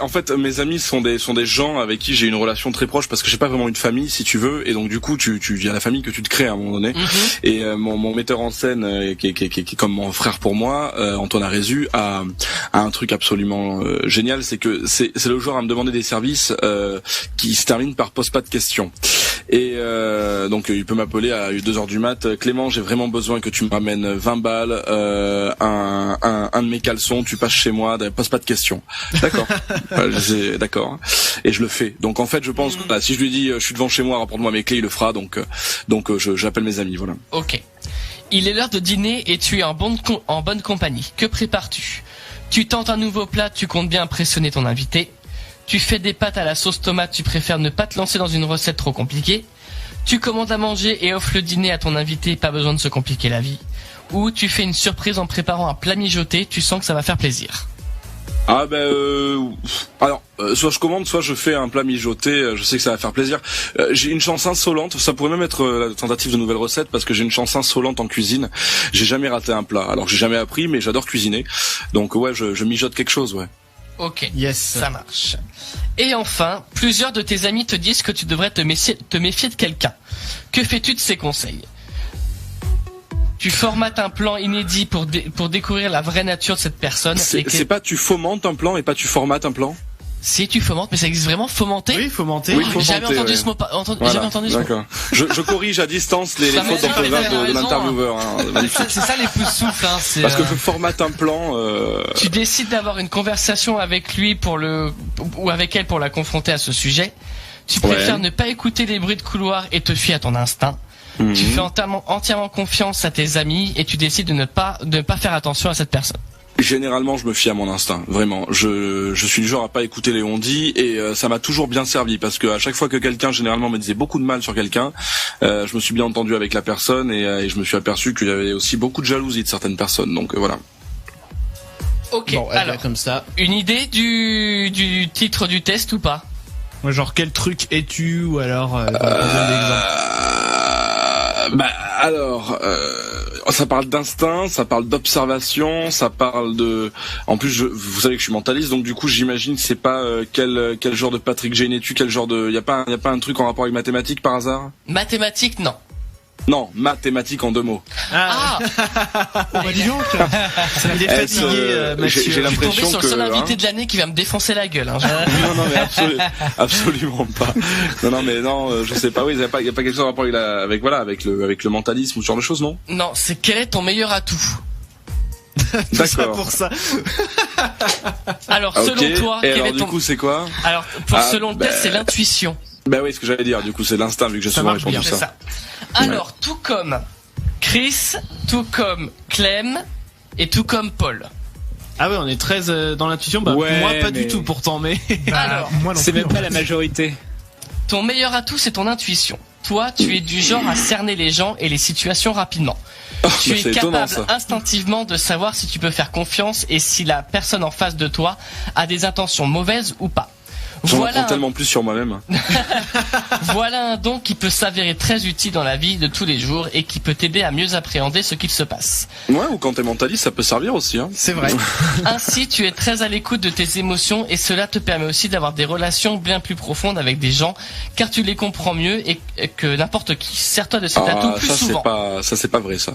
En fait, mes amis sont des gens avec qui j'ai une relation très proche parce que j'ai pas vraiment une famille, si tu veux, et donc du coup, il y a la famille que tu te crées à un moment donné. Mm-hmm. Et mon metteur en scène, qui est comme mon frère pour moi, Antoine Arézu, a un truc absolument génial, c'est que c'est le genre à me demander des services qui se terminent par pose pas de questions. Et donc il peut m'appeler à 2h du mat. Clément, j'ai vraiment besoin que tu me ramènes 20 balles, un de mes caleçons, tu passes chez moi, pose pas de questions. D'accord. D'accord. Et je le fais. Donc en fait, je pense que si je lui dis je suis devant chez moi, rapporte-moi mes clés, il le fera. Donc j'appelle mes amis, voilà. Ok. Il est l'heure de dîner et tu es en bonne compagnie. Que prépares-tu? Tu tentes un nouveau plat, tu comptes bien impressionner ton invité. Tu fais des pâtes à la sauce tomate, tu préfères ne pas te lancer dans une recette trop compliquée. Tu commandes à manger et offres le dîner à ton invité, pas besoin de se compliquer la vie. Ou tu fais une surprise en préparant un plat mijoté, tu sens que ça va faire plaisir. Ah alors soit je commande, soit je fais un plat mijoté, je sais que ça va faire plaisir. J'ai une chance insolente, ça pourrait même être la tentative de nouvelle recette parce que j'ai une chance insolente en cuisine. J'ai jamais raté un plat. Alors j'ai jamais appris, mais j'adore cuisiner. Donc ouais, je mijote quelque chose, ouais. Ok, yes, ça marche. Et enfin, plusieurs de tes amis te disent que tu devrais te méfier de quelqu'un. Que fais-tu de ces conseils? Tu formates un plan inédit pour découvrir la vraie nature de cette personne. C'est pas tu fomentes un plan et pas tu formates un plan? Si tu fomentes, mais ça existe vraiment, fomenter? Oui, fomenter. Oui, j'ai jamais entendu ce mot. Jamais entendu ce mot. D'accord. Je corrige à distance les fautes d'orthographe de l'intervieweur. C'est ça les pouces souffles. Parce que je formate un plan. Tu décides d'avoir une conversation avec lui ou avec elle pour la confronter à ce sujet. Tu préfères ne pas écouter les bruits de couloir et te fier à ton instinct. Mm-hmm. Tu fais entièrement confiance à tes amis et tu décides de ne pas faire attention à cette personne. Généralement, je me fie à mon instinct. Vraiment, je suis du genre à pas écouter les on-dit et ça m'a toujours bien servi parce que à chaque fois que quelqu'un généralement me disait beaucoup de mal sur quelqu'un, je me suis bien entendu avec la personne et je me suis aperçu qu'il y avait aussi beaucoup de jalousie de certaines personnes. Donc voilà. Ok. Bon, alors comme ça. Une idée du titre du test ou pas? Genre quel truc es-tu ou alors ça parle d'instinct, ça parle d'observation, ça parle de. En plus, vous savez que je suis mentaliste, donc du coup, j'imagine que c'est pas quel genre de Patrick Jane es-tu, quel genre de. Y a pas un truc en rapport avec mathématiques par hasard? Mathématiques, non. Non, mathématiques en 2 mots. Ah. Oh, bah dis donc. Il est fatigué, Mathieu. J'ai l'impression que. Je suis tombé sur le seul invité de l'année qui va me défoncer la gueule. Non, mais absolument pas. Non, mais non, je sais pas. Oui, y a pas quelque chose en rapport avec le mentalisme ou ce genre de choses, non? Non, c'est quel est ton meilleur atout? D'accord. Pour ça. Alors, selon toi, et alors, du coup, c'est quoi? Alors, selon le test, c'est l'intuition. Bah oui, ce que j'allais dire. Du coup, c'est l'instinct vu que j'ai souvent répondu ça. Alors, tout comme Chris, tout comme Clem et tout comme Paul. Ah ouais, on est 13 dans l'intuition. Bah moi pas du tout pourtant, mais. Alors, moi c'est même pas la majorité. Ton meilleur atout, c'est ton intuition. Toi, tu es du genre à cerner les gens et les situations rapidement. Tu es capable instinctivement de savoir si tu peux faire confiance et si la personne en face de toi a des intentions mauvaises ou pas. J'en apprends tellement plus sur moi-même. Voilà un don qui peut s'avérer très utile dans la vie de tous les jours et qui peut t'aider à mieux appréhender ce qu'il se passe. Ouais, ou quand t'es mentaliste, ça peut servir aussi. Hein. C'est vrai. Ainsi, tu es très à l'écoute de tes émotions et cela te permet aussi d'avoir des relations bien plus profondes avec des gens car tu les comprends mieux et que n'importe qui. Sers-toi de cet atout plus souvent. Ça, c'est pas vrai, ça.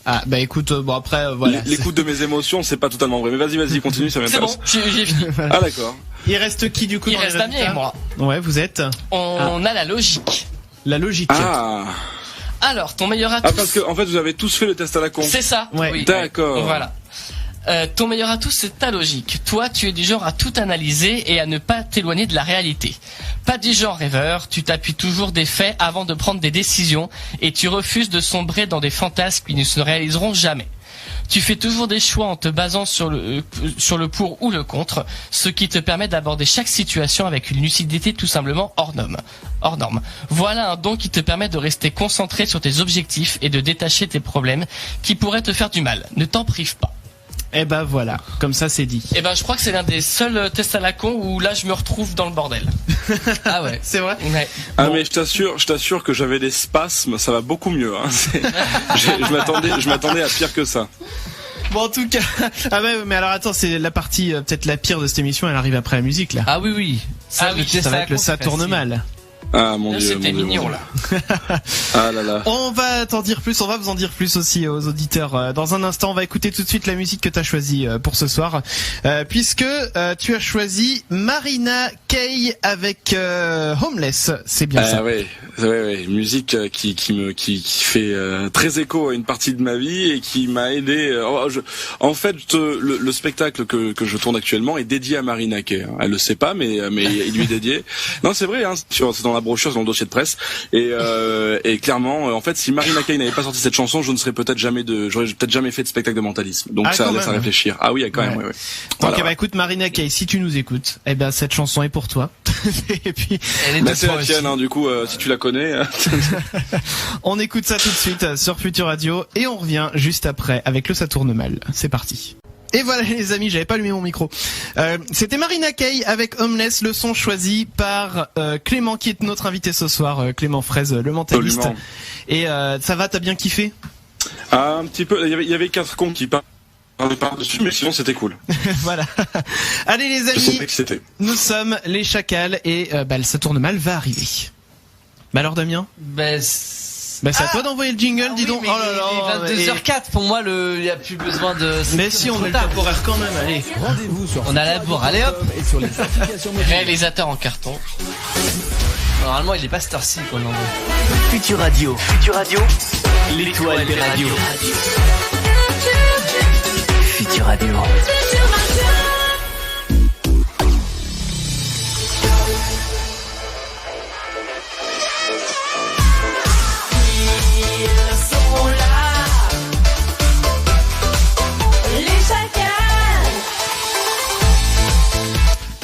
Ah bah écoute, bon après voilà. L'écoute de mes émotions, c'est pas totalement vrai. Mais vas-y, continue, ça m'intéresse. C'est bon, j'ai fini. Ah d'accord. Il reste qui du coup? Il dans reste les Damien et résultats? moi. Ouais, vous êtes. On a la logique. La logique. Ah. Alors, ton meilleur atout. Ah, parce que en fait, vous avez tous fait le test à la con. C'est ça. Ouais. Oui. D'accord. Voilà. Ton meilleur atout, c'est ta logique. Toi, tu es du genre à tout analyser et à ne pas t'éloigner de la réalité. Pas du genre rêveur, tu t'appuies toujours des faits avant de prendre des décisions et tu refuses de sombrer dans des fantasmes qui ne se réaliseront jamais. Tu fais toujours des choix en te basant sur le pour ou le contre, ce qui te permet d'aborder chaque situation avec une lucidité tout simplement hors norme. Voilà un don qui te permet de rester concentré sur tes objectifs et de détacher tes problèmes qui pourraient te faire du mal. Ne t'en prive pas. Eh ben voilà, comme ça c'est dit. Eh ben je crois que c'est l'un des seuls tests à la con où là je me retrouve dans le bordel. Ah ouais, c'est vrai. Ouais. Ah bon. Mais je t'assure que j'avais des spasmes, ça va beaucoup mieux. Hein. Je m'attendais à pire que ça. Bon en tout cas, ah ouais, mais alors attends, c'est la partie peut-être la pire de cette émission, elle arrive après la musique là. Ah oui. Ça va être le ça tourne mal. Ah mon Dieu, c'était mignon là. Ah là là. On va t'en dire plus, on va vous en dire plus aussi aux auditeurs. Dans un instant, on va écouter tout de suite la musique que t'as choisie pour ce soir, puisque tu as choisi Marina Kaye avec Homeless. C'est bien ça. Oui, musique qui fait très écho à une partie de ma vie et qui m'a aidé. En fait, le spectacle que je tourne actuellement est dédié à Marina Kaye. Elle le sait pas, mais il lui est dédié. Non, c'est vrai. Hein, c'est dans la brochure, dans le dossier de presse, et clairement, en fait, si Marina Kaye n'avait pas sorti cette chanson, j'aurais peut-être jamais fait de spectacle de mentalisme. Donc ça laisse à réfléchir. Ah oui, quand même. Ouais. Voilà. Donc écoute, Marina Kaye, si tu nous écoutes, eh ben cette chanson est pour toi. Et puis, c'est la tienne, hein, du coup, si tu la connais. On écoute ça tout de suite sur Futur Radio et on revient juste après avec le Ça tourne mal. C'est parti. Et voilà les amis, j'avais pas allumé mon micro. C'était Marina Kaye avec Homeless, le son choisi par Clément qui est notre invité ce soir, Clément Fraise, le mentaliste. Absolument. Et ça va, t'as bien kiffé? Ah, un petit peu, il y avait 4 cons qui parlaient par-dessus, mais sinon c'était cool. Voilà. Allez les amis, nous sommes les Chacals et le Ça tourne mal va arriver. Bah alors Damien? C'est à toi d'envoyer le jingle, dis donc. Oh là là. Il est 22h04 pour moi, il n'y a plus besoin de. Mais si, on met le top horaire quand même, allez. Rendez-vous sur on a la bourre, allez hop. Et sur les applications Réalisateur en carton. Normalement, il est pas cette heure-ci qu'on l'envoie. Futur Radio, l'étoile des radios. Futur Radio.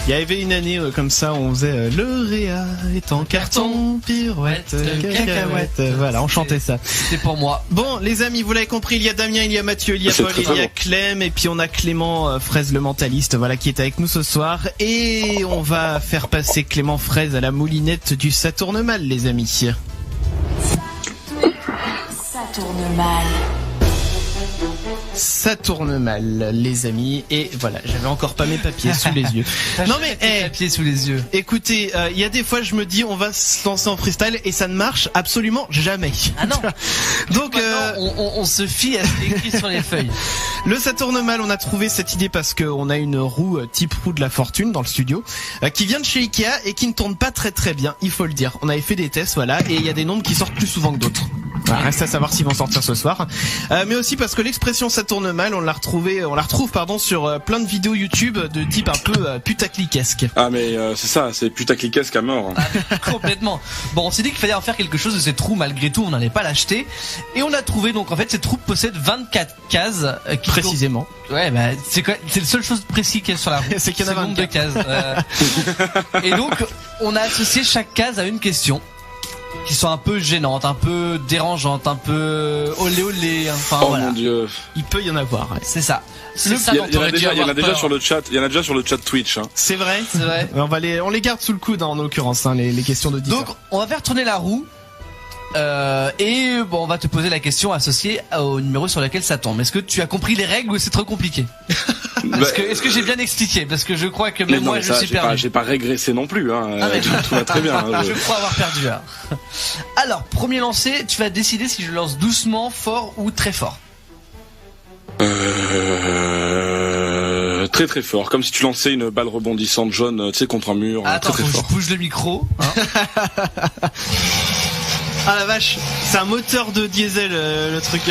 Il y avait une année comme ça où on faisait le Réa est en carton, pirouette, cacahuète. Voilà, on chantait ça. C'est pour moi. Bon, les amis, vous l'avez compris, il y a Damien, il y a Mathieu, il y a Paul, il y a Clem, et puis on a Clément Fraise le mentaliste, voilà, qui est avec nous ce soir. Et on va faire passer Clément Fraise à la moulinette du Ça tourne mal, les amis. Ça tourne mal. Ça tourne mal, les amis. Et voilà, j'avais encore pas mes papiers sous les yeux. Non mais papiers sous les yeux. Écoutez, il y a des fois je me dis on va se lancer en freestyle et ça ne marche absolument jamais. Ah non. Donc on se fie à ce qui est écrit sur les feuilles. Le Ça tourne mal, on a trouvé cette idée parce qu'on a une roue type roue de la fortune dans le studio qui vient de chez Ikea et qui ne tourne pas très très bien, il faut le dire. On avait fait des tests, voilà, et il y a des nombres qui sortent plus souvent que d'autres. Voilà, reste à savoir s'ils vont sortir ce soir. Mais aussi parce que l'expression ça tourne mal, on la retrouve sur plein de vidéos YouTube de type un peu putacliquesque. Ah mais c'est ça, c'est putacliquesque à mort. Ah, complètement. Bon, on s'est dit qu'il fallait en faire quelque chose de cette roue, malgré tout, on n'allait pas l'acheter. Et on a trouvé, donc en fait, cette roue possède 24 cases. Précisément. Ouais, bah, c'est la seule chose précise qu'il y a sur la roue. C'est qu'il y en a 24. Le nombre de cases. Et donc, on a associé chaque case à une question. Qui sont un peu gênantes, un peu dérangeantes, un peu olé, enfin voilà. Mon Dieu. Il peut y en avoir. Ouais. C'est ça. Il y en a déjà sur le chat. Il y en a déjà sur le chat Twitch. Hein. C'est vrai. On les garde sous le coude, hein, en l'occurrence, hein, les questions de 10. Donc, on va faire tourner la roue. Et bon, on va te poser la question associée au numéro sur lequel ça tombe. Est-ce que tu as compris les règles ou c'est trop compliqué? Est-ce que j'ai bien expliqué? Parce que je crois que même moi je suis perdu. J'ai pas régressé non plus. Hein. Tout va très bien. Hein, je crois avoir perdu. Hein. Alors, premier lancer, tu vas décider si je lance doucement, fort ou très fort. Très très fort, comme si tu lançais une balle rebondissante jaune, tu sais, contre un mur. Attends, très faut fort. que je bouge le micro. Hein. Ah la vache, c'est un moteur de diesel le truc.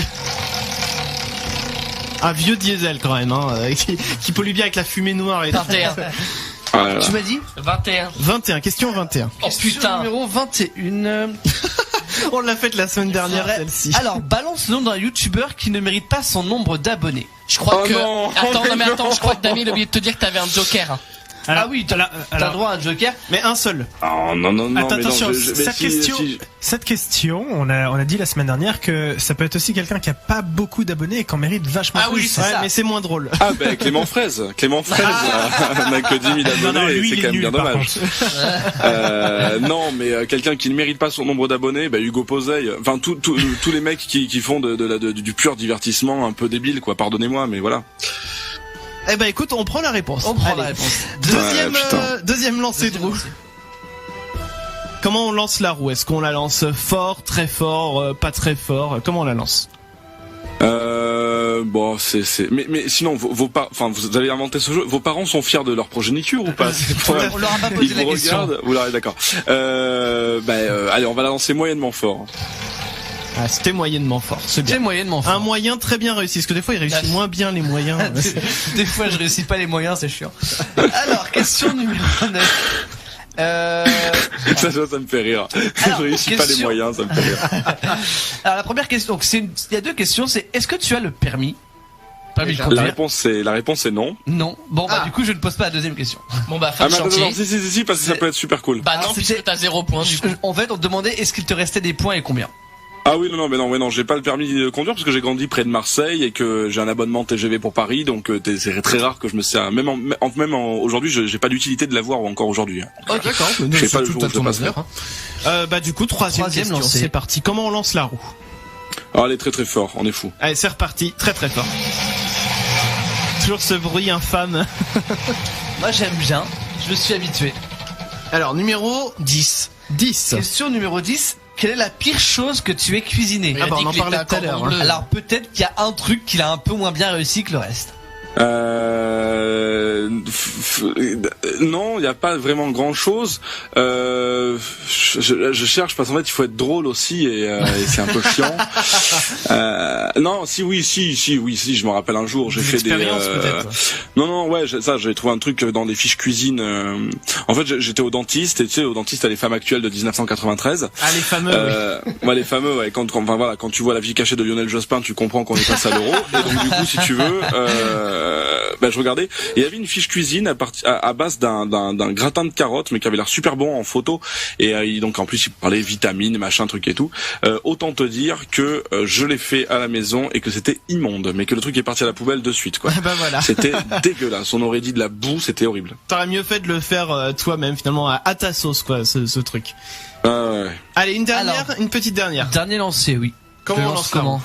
Un vieux diesel quand même, hein, qui pollue bien avec la fumée noire et 21. Tu m'as dit 21. Question 21. Oh putain. Numéro 21. On l'a faite la semaine dernière, celle-ci. Alors, balance le nom d'un youtubeur qui ne mérite pas son nombre d'abonnés. Je crois que... non. Attends, je crois que Damien a oublié de te dire que t'avais un joker. Alors, oui, t'as droit à un joker. Mais un seul. Oh non. Attends, mais attention, non, cette question, on a dit la semaine dernière que ça peut être aussi quelqu'un qui a pas beaucoup d'abonnés et qui en mérite vachement Ah plus. oui, c'est Ouais, ça. mais c'est moins drôle. Ah ben Clément Fraise n'a que 10 000 abonnés, Non, lui, et c'est il est quand même nul, bien par dommage. Non, mais quelqu'un qui ne mérite pas son nombre d'abonnés, bah Hugo Poseil, enfin tous les mecs qui font du pur divertissement un peu débile, quoi. Pardonnez-moi, mais voilà. Eh ben écoute, on prend la réponse. On prend Allez. la réponse. Deuxième lancé de roue. Comment on lance la roue? Est-ce qu'on la lance fort, très fort, pas très fort? Comment on la lance? Bon, mais sinon vous avez inventé ce jeu. Vos parents sont fiers de leur progéniture ou pas? On leur a pas posé Ils la vous question. regardent. Vous l'aurez d'accord. Allez, on va la lancer moyennement fort. Ah, c'était moyennement fort. C'est bien. C'est moyennement fort. Un moyen très bien réussi. Parce que des fois, il réussit moins bien les moyens. Des fois, je réussis pas les moyens, c'est chiant. Alors, question numéro 9. Ça me fait rire. Alors, Je réussis pas les question- moyens, ça me fait rire. Alors, la première question, donc il y a deux questions, c'est est-ce que tu as le permis de La conduire? réponse est non. Non. Bon, bah, du coup, je ne pose pas la deuxième question. Bon bah, fin de mais chantier. attends, si, parce que ça peut être super cool. Bah non, Alors, puisque c'était- t'as 0 points du coup. En fait, on te demandait est-ce qu'il te restait des points et combien. Ah oui, non, j'ai pas le permis de conduire parce que j'ai grandi près de Marseille et que j'ai un abonnement TGV pour Paris, donc c'est très rare que je me sers. Même aujourd'hui, j'ai pas d'utilité de l'avoir encore aujourd'hui. Oh, d'accord. Je sais pas le jour où je le passerai. Bah du coup, troisième question. lancé. C'est parti. Comment on lance la roue? Ah, elle est très très fort, on est fou. Allez, c'est reparti. Très très fort. Toujours ce bruit infâme. Moi, j'aime bien. Je me suis habitué. Alors, numéro 10. 10. Question numéro 10. Quelle est la pire chose que tu aies cuisinée? Il a bah, dit on en qu'il était parlait un tout à l'heure, cordon bleu. Alors, peut-être qu'il y a un truc qu'il a un peu moins bien réussi que le reste. Non, il n'y a pas vraiment grand chose. Je cherche parce qu'en fait il faut être drôle aussi et c'est un peu chiant. Non, si, je me rappelle un jour, j'ai fait des peut-être. j'ai trouvé un truc dans des fiches cuisine. En fait, j'étais au dentiste et tu sais, au dentiste, t'as les femmes actuelles de 1993. Ah, les fameux. Oui. Ouais, les fameux. Ouais, quand tu vois La vie cachée de Lionel Jospin, tu comprends qu'on est passé à l'euro. Et donc du coup, si tu veux, je regardais. Et il y avait une fiche cuisine à base d'un gratin de carottes, mais qui avait l'air super bon en photo. Et donc en plus, il parlait vitamines, machin, truc et tout. Autant te dire que je l'ai fait à la maison et que c'était immonde, mais que le truc est parti à la poubelle de suite, quoi. Bah voilà. C'était dégueulasse. On aurait dit de la boue, c'était horrible. T'aurais mieux fait de le faire toi-même finalement à ta sauce, quoi, ce truc. Ouais. Allez, une dernière, Alors, une petite dernière. Dernier lancé, oui. Comment Je on lance lance la roue?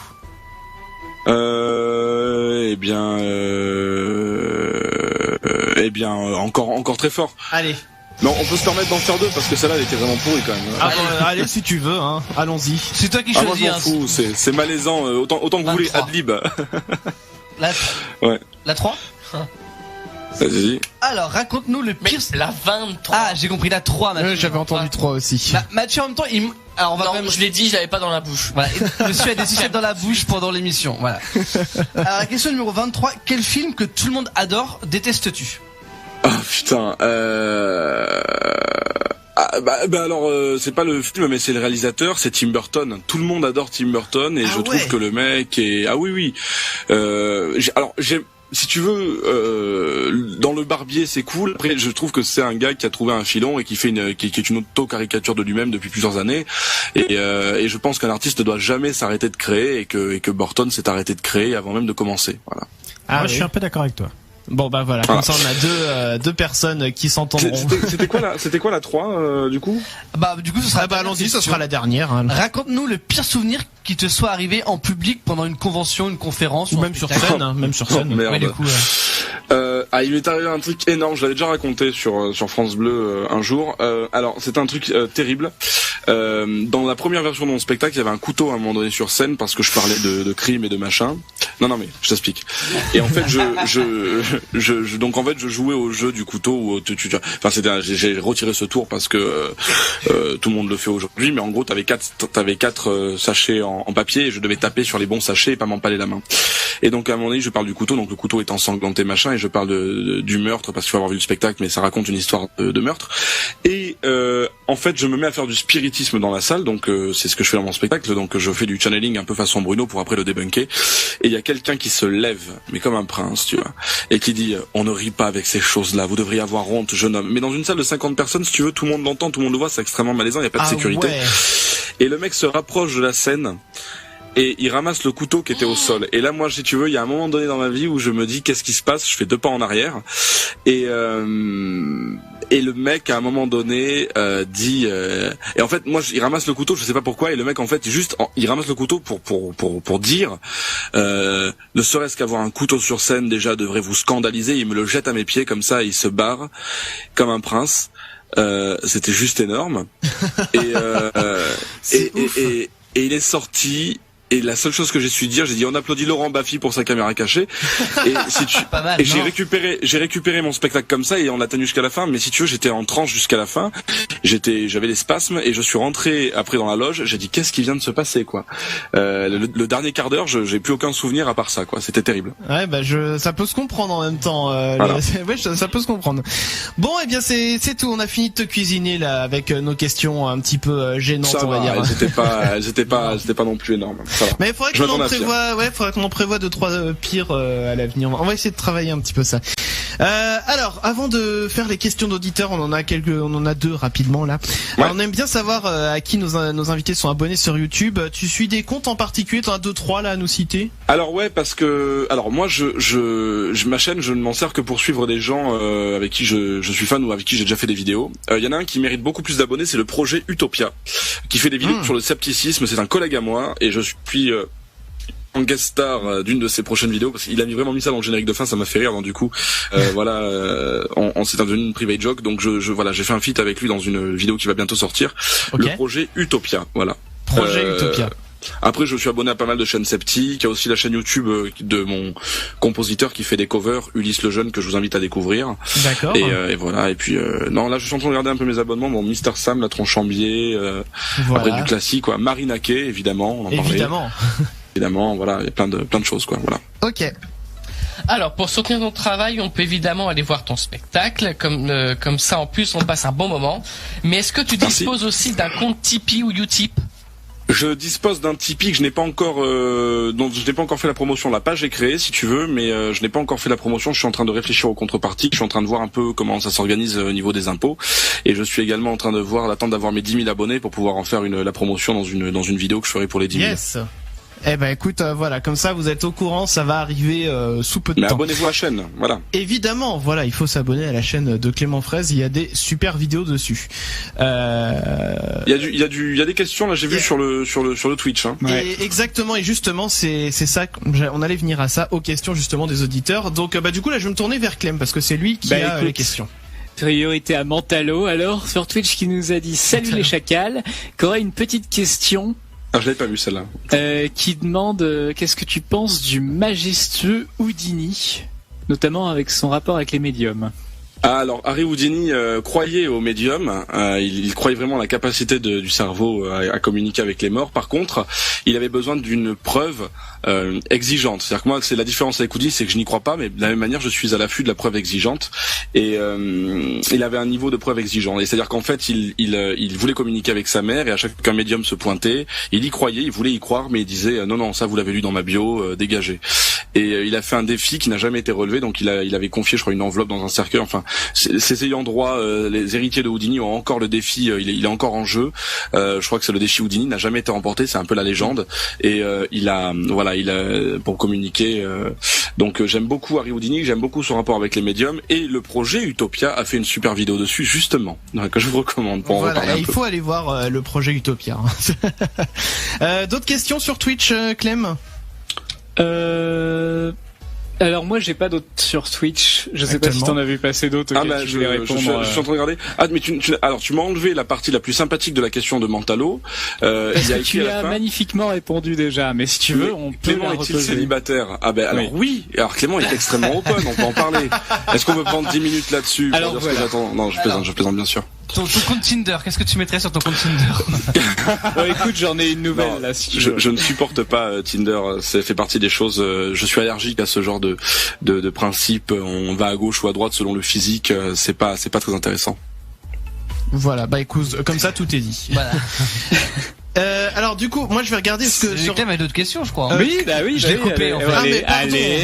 Encore très fort. Allez. Non, on peut se permettre d'en faire deux parce que celle-là, elle était vraiment pourrie quand même. Ah, allez, si tu veux, hein. Allons-y. C'est toi qui Moi choisis. je m'en fous, c'est malaisant. Autant que vous voulez 23. adlib. La Ouais. 3. Vas-y. Alors, raconte-nous le Mais pire. la 23. Ah, j'ai compris la 3, Mathieu. J'avais entendu 3 aussi. Mathieu, en même temps, alors on va Non, quand même... je l'ai dit, j'avais pas dans la bouche. Voilà, monsieur a des sucettes dans la bouche pendant l'émission, voilà. Alors, la question numéro 23, quel film que tout le monde adore détestes-tu? Ah putain. Alors c'est pas le film mais c'est le réalisateur, c'est Tim Burton. Tout le monde adore Tim Burton et je trouve que le mec est si tu veux, dans Le Barbier, c'est cool. Après, je trouve que c'est un gars qui a trouvé un filon et qui fait qui est une auto-caricature de lui-même depuis plusieurs années. Et je pense qu'un artiste ne doit jamais s'arrêter de créer et que Burton s'est arrêté de créer avant même de commencer. Voilà. Moi, je suis un peu d'accord avec toi. Bon bah voilà, comme ça on a deux personnes qui s'entendront. C'était quoi la 3 du coup? Bah du coup ce sera. Bah allons-y, ce sera la dernière. Hein. Raconte-nous le pire souvenir qui te soit arrivé en public pendant une convention, une conférence Ou même sur scène, hein, même sur scène. Oh, merde. Ouais, du coup, Il m'est arrivé un truc énorme, je l'avais déjà raconté sur France Bleu un jour. Alors c'est un truc terrible. Dans la première version de mon spectacle, il y avait un couteau à un moment donné sur scène parce que je parlais de crime et de machin. Non mais je t'explique. Et en fait donc en fait je jouais au jeu du couteau où j'ai retiré ce tour parce que tout le monde le fait aujourd'hui, mais en gros t'avais quatre sachets en papier et je devais taper sur les bons sachets et pas m'empaler la main. Et donc à un moment donné je parle du couteau, donc le couteau est ensanglanté machin, et je parle du meurtre parce qu'il faut avoir vu le spectacle, mais ça raconte une histoire de meurtre. Et en fait je me mets à faire du spiritisme dans la salle, donc c'est ce que je fais dans mon spectacle, donc je fais du channeling un peu façon Bruno pour après le débunker. Et il y a quelqu'un qui se lève, mais comme un prince, tu vois, et qui dit on ne rit pas avec ces choses-là, vous devriez avoir honte, jeune homme. Mais dans une salle de 50 personnes, si tu veux, tout le monde l'entend, tout le monde le voit, c'est extrêmement malaisant, il y a pas de sécurité. Ouais. Et le mec se rapproche de la scène et il ramasse le couteau qui était au sol. Et là, moi, si tu veux, il y a un moment donné dans ma vie où je me dis qu'est-ce qui se passe. Je fais 2 pas en arrière et le mec à un moment donné dit et en fait moi il ramasse le couteau, je sais pas pourquoi, et le mec en fait il ramasse le couteau pour dire ne serait-ce qu'avoir un couteau sur scène déjà devrait vous scandaliser. Il me le jette à mes pieds comme ça et il se barre comme un prince. C'était juste énorme. Et il est sorti. Et la seule chose que j'ai su dire, j'ai dit on applaudit Laurent Baffy pour sa caméra cachée. Et pas mal, et j'ai récupéré mon spectacle comme ça et on l'a tenu jusqu'à la fin. Mais si tu veux, j'étais en transe jusqu'à la fin. J'avais les spasmes et je suis rentré après dans la loge. J'ai dit qu'est-ce qui vient de se passer quoi. Le dernier quart d'heure, j'ai plus aucun souvenir à part ça quoi. C'était terrible. Ouais ça peut se comprendre en même temps. Voilà. Ouais, ça peut se comprendre. Bon eh bien c'est tout. On a fini de te cuisiner là avec nos questions un petit peu gênantes ça on va dire. Elles étaient pas non plus énormes. Mais il faudrait qu'on en prévoit 2-3 pires à l'avenir. On va essayer de travailler un petit peu ça. Alors, avant de faire les questions d'auditeurs, on en a 2 rapidement là. Ouais. Alors, on aime bien savoir à qui nos invités sont abonnés sur YouTube. Tu suis des comptes en particulier? T'en as 2-3 là à nous citer? Alors ouais, parce que moi ma chaîne, je ne m'en sers que pour suivre des gens avec qui je suis fan ou avec qui j'ai déjà fait des vidéos. Il y en a un qui mérite beaucoup plus d'abonnés, c'est le projet Utopia, qui fait des vidéos sur le scepticisme. C'est un collègue à moi et je suis en guest star d'une de ses prochaines vidéos parce qu'il a vraiment mis ça dans le générique de fin, ça m'a fait rire. Donc du coup voilà, c'est devenu une private joke, donc j'ai fait un feat avec lui dans une vidéo qui va bientôt sortir. Okay. Le projet Utopia, voilà. Projet Utopia. Après, je suis abonné à pas mal de chaînes sceptiques. Il y a aussi la chaîne YouTube de mon compositeur qui fait des covers, Ulysse le Jeune, que je vous invite à découvrir. D'accord. Et voilà. Et puis, non, là, je suis en train de regarder un peu mes abonnements. Bon, Mister Sam, La Tronchambier, voilà. Après du classique, quoi. Marinaquet, évidemment. On en évidemment. Évidemment, voilà. Il y a plein de choses, quoi. Voilà. Ok. Alors, pour soutenir ton travail, on peut évidemment aller voir ton spectacle. Comme ça, en plus, on passe un bon moment. Mais est-ce que tu disposes aussi d'un compte Tipeee ou Utip? Je dispose d'un Tipeee que je n'ai pas encore dont je n'ai pas encore fait la promotion. La page est créée si tu veux, mais je n'ai pas encore fait la promotion. Je suis en train de réfléchir aux contreparties. Je suis en train de voir un peu comment ça s'organise au niveau des impôts, et je suis également en train d'attendre d'avoir mes 10 000 abonnés pour pouvoir en faire la promotion dans une vidéo que je ferai pour les 10 000. Yes. Eh ben écoute, voilà, comme ça vous êtes au courant, ça va arriver sous peu de temps. Mais abonnez-vous à la chaîne, voilà. Évidemment, voilà, il faut s'abonner à la chaîne de Clément Fraise, il y a des super vidéos dessus. Il y a des questions là, j'ai vu sur le Twitch. Hein. Ouais. Et exactement, et justement c'est ça, on allait venir à ça, aux questions justement des auditeurs. Donc du coup là je vais me tourner vers Clem parce que c'est lui qui a les questions. Priorité à Mentalo alors sur Twitch qui nous a dit salut les chacals, qui aurait une petite question. Ah, je l'avais pas vu celle-là. Qui demande qu'est-ce que tu penses du majestueux Houdini, notamment avec son rapport avec les médiums. Ah, alors Harry Houdini croyait aux médiums, il croyait vraiment à la capacité du cerveau à communiquer avec les morts. Par contre, il avait besoin d'une preuve exigeante. C'est-à-dire que moi, c'est la différence avec Houdini, c'est que je n'y crois pas, mais de la même manière, je suis à l'affût de la preuve exigeante. Et il avait un niveau de preuve exigeant. Et c'est-à-dire qu'en fait, il voulait communiquer avec sa mère, et à chaque fois qu'un médium se pointait, il y croyait, il voulait y croire, mais il disait non, ça vous l'avez lu dans ma bio, dégagez. Et il a fait un défi qui n'a jamais été relevé, donc il avait confié, je crois, une enveloppe dans un cercueil. Enfin, ses ayants droit, les héritiers de Houdini ont encore le défi, il est encore en jeu. Je crois que c'est le défi Houdini, n'a jamais été remporté, c'est un peu la légende. Et il a pour communiquer. Donc j'aime beaucoup Harry Houdini, j'aime beaucoup son rapport avec les médiums, et le projet Utopia a fait une super vidéo dessus justement, que je vous recommande pour en reparler un peu. Il faut aller voir le projet Utopia. D'autres questions sur Twitch, Clem? Alors moi j'ai pas d'autres sur Twitch. Je sais pas si t'en as vu passer d'autres. Je suis en train de regarder. Ah mais tu m'as enlevé la partie la plus sympathique de la question de Mentalo. Tu as magnifiquement répondu déjà, mais si tu veux, on peut la reposer. Clément est-il célibataire? Ah ben alors oui. Alors Clément est extrêmement open, on peut en parler. Est-ce qu'on peut prendre 10 minutes là-dessus? Alors voilà. Non, je plaisante bien sûr. Ton compte Tinder, qu'est-ce que tu mettrais sur ton compte Tinder? Écoute, j'en ai une nouvelle là. Si je ne supporte pas Tinder. Ça fait partie des choses. Je suis allergique à ce genre de principe. On va à gauche ou à droite selon le physique. C'est pas très intéressant. Voilà, bah écoute, comme ça tout est dit. Voilà. Alors du coup, moi je vais regarder ce que sur... avait d'autres questions, je crois. Oui, je l'ai coupé. Allez,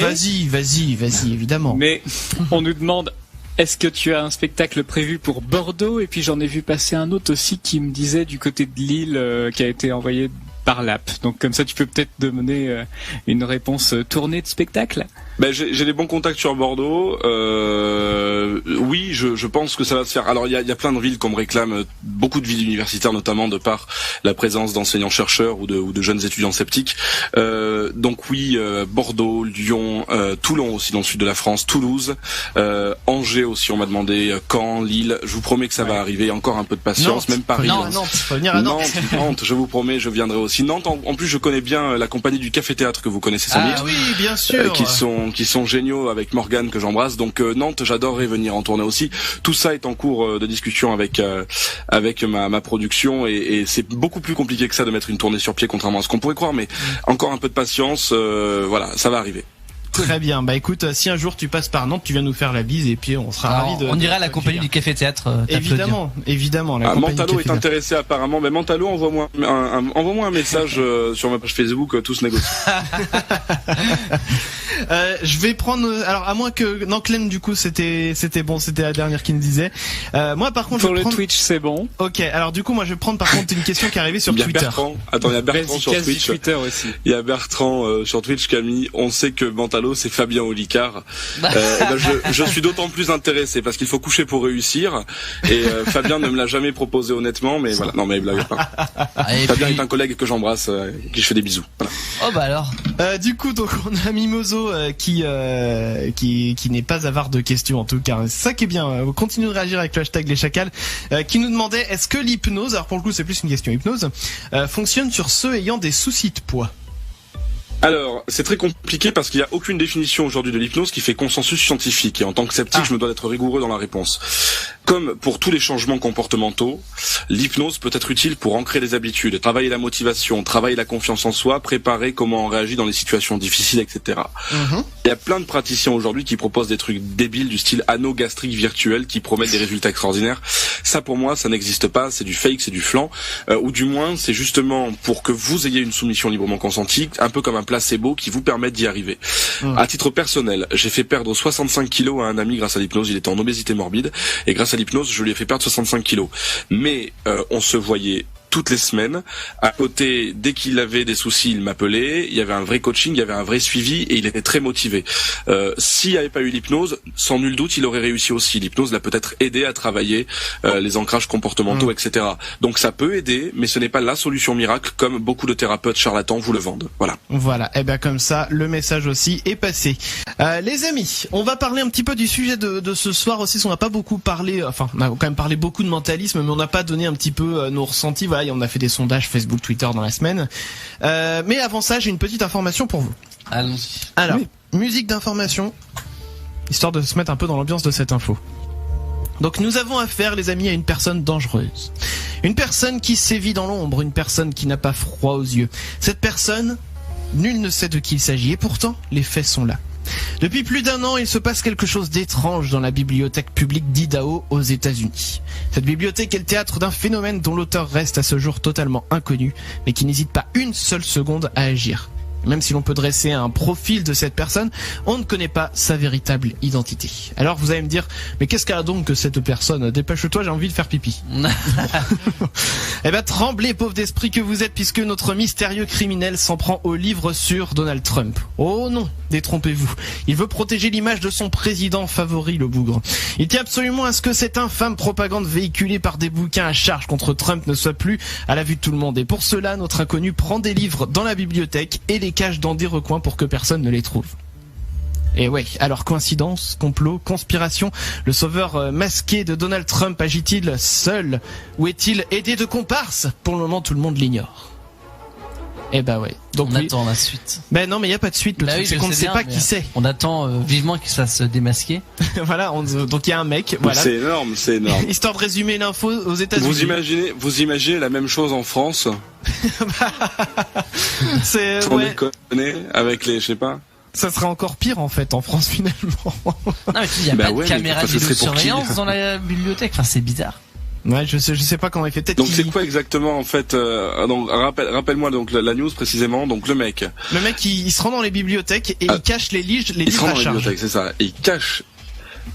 vas-y, évidemment. Mais on nous demande. Est-ce que tu as un spectacle prévu pour Bordeaux? Et puis j'en ai vu passer un autre aussi qui me disait du côté de Lille qui a été envoyé par l'app. Donc comme ça tu peux peut-être donner une réponse tournée de spectacle. Ben j'ai des bons contacts sur Bordeaux. Oui, je pense que ça va se faire. Alors il y a plein de villes qu'on me réclame, beaucoup de villes universitaires notamment de par la présence d'enseignants chercheurs ou de jeunes étudiants sceptiques. Donc oui, Bordeaux, Lyon, Toulon aussi dans le sud de la France, Toulouse, Angers aussi on m'a demandé, Caen, Lille. Je vous promets que ça va arriver. Encore un peu de patience, même Paris. Nantes, faut venir à Nantes. Nantes, je vous promets, je viendrai aussi. Nantes, en plus je connais bien la compagnie du Café Théâtre que vous connaissez, Samir. Ah oui, bien sûr. Qui sont géniaux avec Morgane que j'embrasse. Donc Nantes, j'adorerais venir en tournée aussi. Tout ça est en cours de discussion avec ma production et c'est beaucoup plus compliqué que ça de mettre une tournée sur pied contrairement à ce qu'on pourrait croire, mais encore un peu de patience, voilà, ça va arriver. Très bien, bah écoute, si un jour tu passes par Nantes, tu viens nous faire la bise et puis on sera ravis de... On ira à la compagnie du Café Théâtre. Évidemment. Mantalo est intéressé apparemment, mais Mantalo, envoie-moi un message sur ma page Facebook, tout se négocie. Je vais prendre, alors à moins que Nanclen du coup c'était bon, c'était la dernière qui me disait. Moi par contre pour le Twitch c'est bon. Ok, alors du coup moi je vais prendre par contre une question qui est arrivée sur Twitter. Il y a Bertrand sur Twitch. Twitter aussi. Il y a Bertrand sur Twitch Camille. On sait que Mantalo c'est Fabien Olicard. Je suis d'autant plus intéressé parce qu'il faut coucher pour réussir et Fabien ne me l'a jamais proposé honnêtement, mais voilà. Non mais blague pas. Fabien est un collègue que j'embrasse, qui je fais des bisous. Voilà. Oh bah alors. Du coup donc on a Mimoso qui n'est pas avare de questions en tout cas. C'est ça qui est bien. Continuez de réagir avec le hashtag les chacals qui nous demandait est-ce que l'hypnose, alors pour le coup c'est plus une question hypnose, fonctionne sur ceux ayant des soucis de poids? Alors, c'est très compliqué parce qu'il n'y a aucune définition aujourd'hui de l'hypnose qui fait consensus scientifique. Et en tant que sceptique, je me dois d'être rigoureux dans la réponse. Comme pour tous les changements comportementaux, l'hypnose peut être utile pour ancrer des habitudes, travailler la motivation, travailler la confiance en soi, préparer comment on réagit dans les situations difficiles, etc. Il y a plein de praticiens aujourd'hui qui proposent des trucs débiles du style anneau gastrique virtuel qui promettent des résultats extraordinaires. Ça, pour moi, ça n'existe pas. C'est du fake, c'est du flan. Ou du moins, c'est justement pour que vous ayez une soumission librement consentie, un peu comme un placebo qui vous permettent d'y arriver. À titre personnel, j'ai fait perdre 65 kilos à un ami grâce à l'hypnose. Il était en obésité morbide et grâce à l'hypnose, je lui ai fait perdre 65 kilos. Mais on se voyait toutes les semaines. À côté, dès qu'il avait des soucis, il m'appelait. Il y avait un vrai coaching, il y avait un vrai suivi et il était très motivé. S'il n'y avait pas eu l'hypnose, sans nul doute, il aurait réussi aussi. L'hypnose l'a peut-être aidé à travailler les ancrages comportementaux, etc. Donc ça peut aider, mais ce n'est pas la solution miracle comme beaucoup de thérapeutes charlatans vous le vendent. Voilà. Et bien comme ça, le message aussi est passé. Les amis, on va parler un petit peu du sujet de ce soir aussi. On n'a pas beaucoup parlé, enfin, on a quand même parlé beaucoup de mentalisme, mais on n'a pas donné un petit peu nos ressentis. Voilà, on a fait des sondages Facebook, Twitter dans la semaine. Mais avant ça, j'ai une petite information pour vous. Allons-y. Alors, musique d'information, histoire de se mettre un peu dans l'ambiance de cette info. Donc nous avons affaire, les amis, à une personne dangereuse. Une personne qui sévit dans l'ombre, une personne qui n'a pas froid aux yeux. Cette personne, nul ne sait de qui il s'agit, et pourtant, les faits sont là. Depuis plus d'1 an, il se passe quelque chose d'étrange dans la bibliothèque publique d'Idaho aux États-Unis. Cette bibliothèque est le théâtre d'un phénomène dont l'auteur reste à ce jour totalement inconnu, mais qui n'hésite pas une seule seconde à agir. Même si l'on peut dresser un profil de cette personne, on ne connaît pas sa véritable identité. Alors vous allez me dire, mais qu'est-ce qu'a donc que cette personne? Dépêche-toi, j'ai envie de faire pipi. Eh ben tremblez, pauvre d'esprit que vous êtes, puisque notre mystérieux criminel s'en prend au livre sur Donald Trump. Oh non, détrompez-vous. Il veut protéger l'image de son président favori, le bougre. Il tient absolument à ce que cette infâme propagande véhiculée par des bouquins à charge contre Trump ne soit plus à la vue de tout le monde. Et pour cela, notre inconnu prend des livres dans la bibliothèque et les cache dans des recoins pour que personne ne les trouve. Et ouais, alors coïncidence, complot, conspiration, le sauveur masqué de Donald Trump agit-il seul ou est-il aidé de comparses? Pour le moment, tout le monde l'ignore. Eh bah ouais. Donc on attend la suite. Ben non, mais il y a pas de suite. Le truc, c'est qu'on ne sait pas qui c'est. On attend vivement qu'il se fasse démasquer. Voilà. Donc il y a un mec. Voilà. C'est énorme. Histoire de résumer l'info aux États-Unis. Vous imaginez la même chose en France? C'est. On déconne avec les, je sais pas. Ça serait encore pire en fait en France finalement. Non mais il y a pas de caméra de vidéosurveillance dans la bibliothèque. Enfin c'est bizarre. Ouais, je sais pas comment il fait. Donc c'est quoi exactement en fait donc rappelle-moi donc la news précisément. Donc le mec il se rend dans les bibliothèques et il cache les livres à charge. Il se rend dans les bibliothèques, c'est ça. Et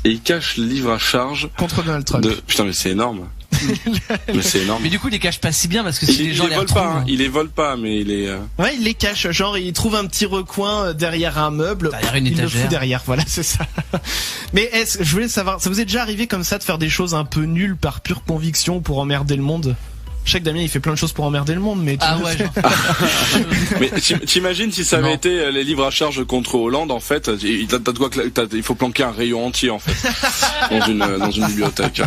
il cache les livres à charge contre Donald Trump. Putain mais c'est énorme. Mais c'est énorme. Mais du coup, il les cache pas si bien parce que si les gens les retrouvent, pas, il les vole pas, mais il les. Ouais, il les cache. Genre, il trouve un petit recoin derrière un meuble. Derrière une étagère. Il le fout derrière. Voilà, c'est ça. Mais je voulais savoir, ça vous est déjà arrivé comme ça de faire des choses un peu nulles par pure conviction pour emmerder le monde? Je sais que Damien il fait plein de choses pour emmerder le monde, mais mais t'imagines si ça avait été les livres à charge contre Hollande en fait, il faut planquer un rayon entier en fait dans une bibliothèque.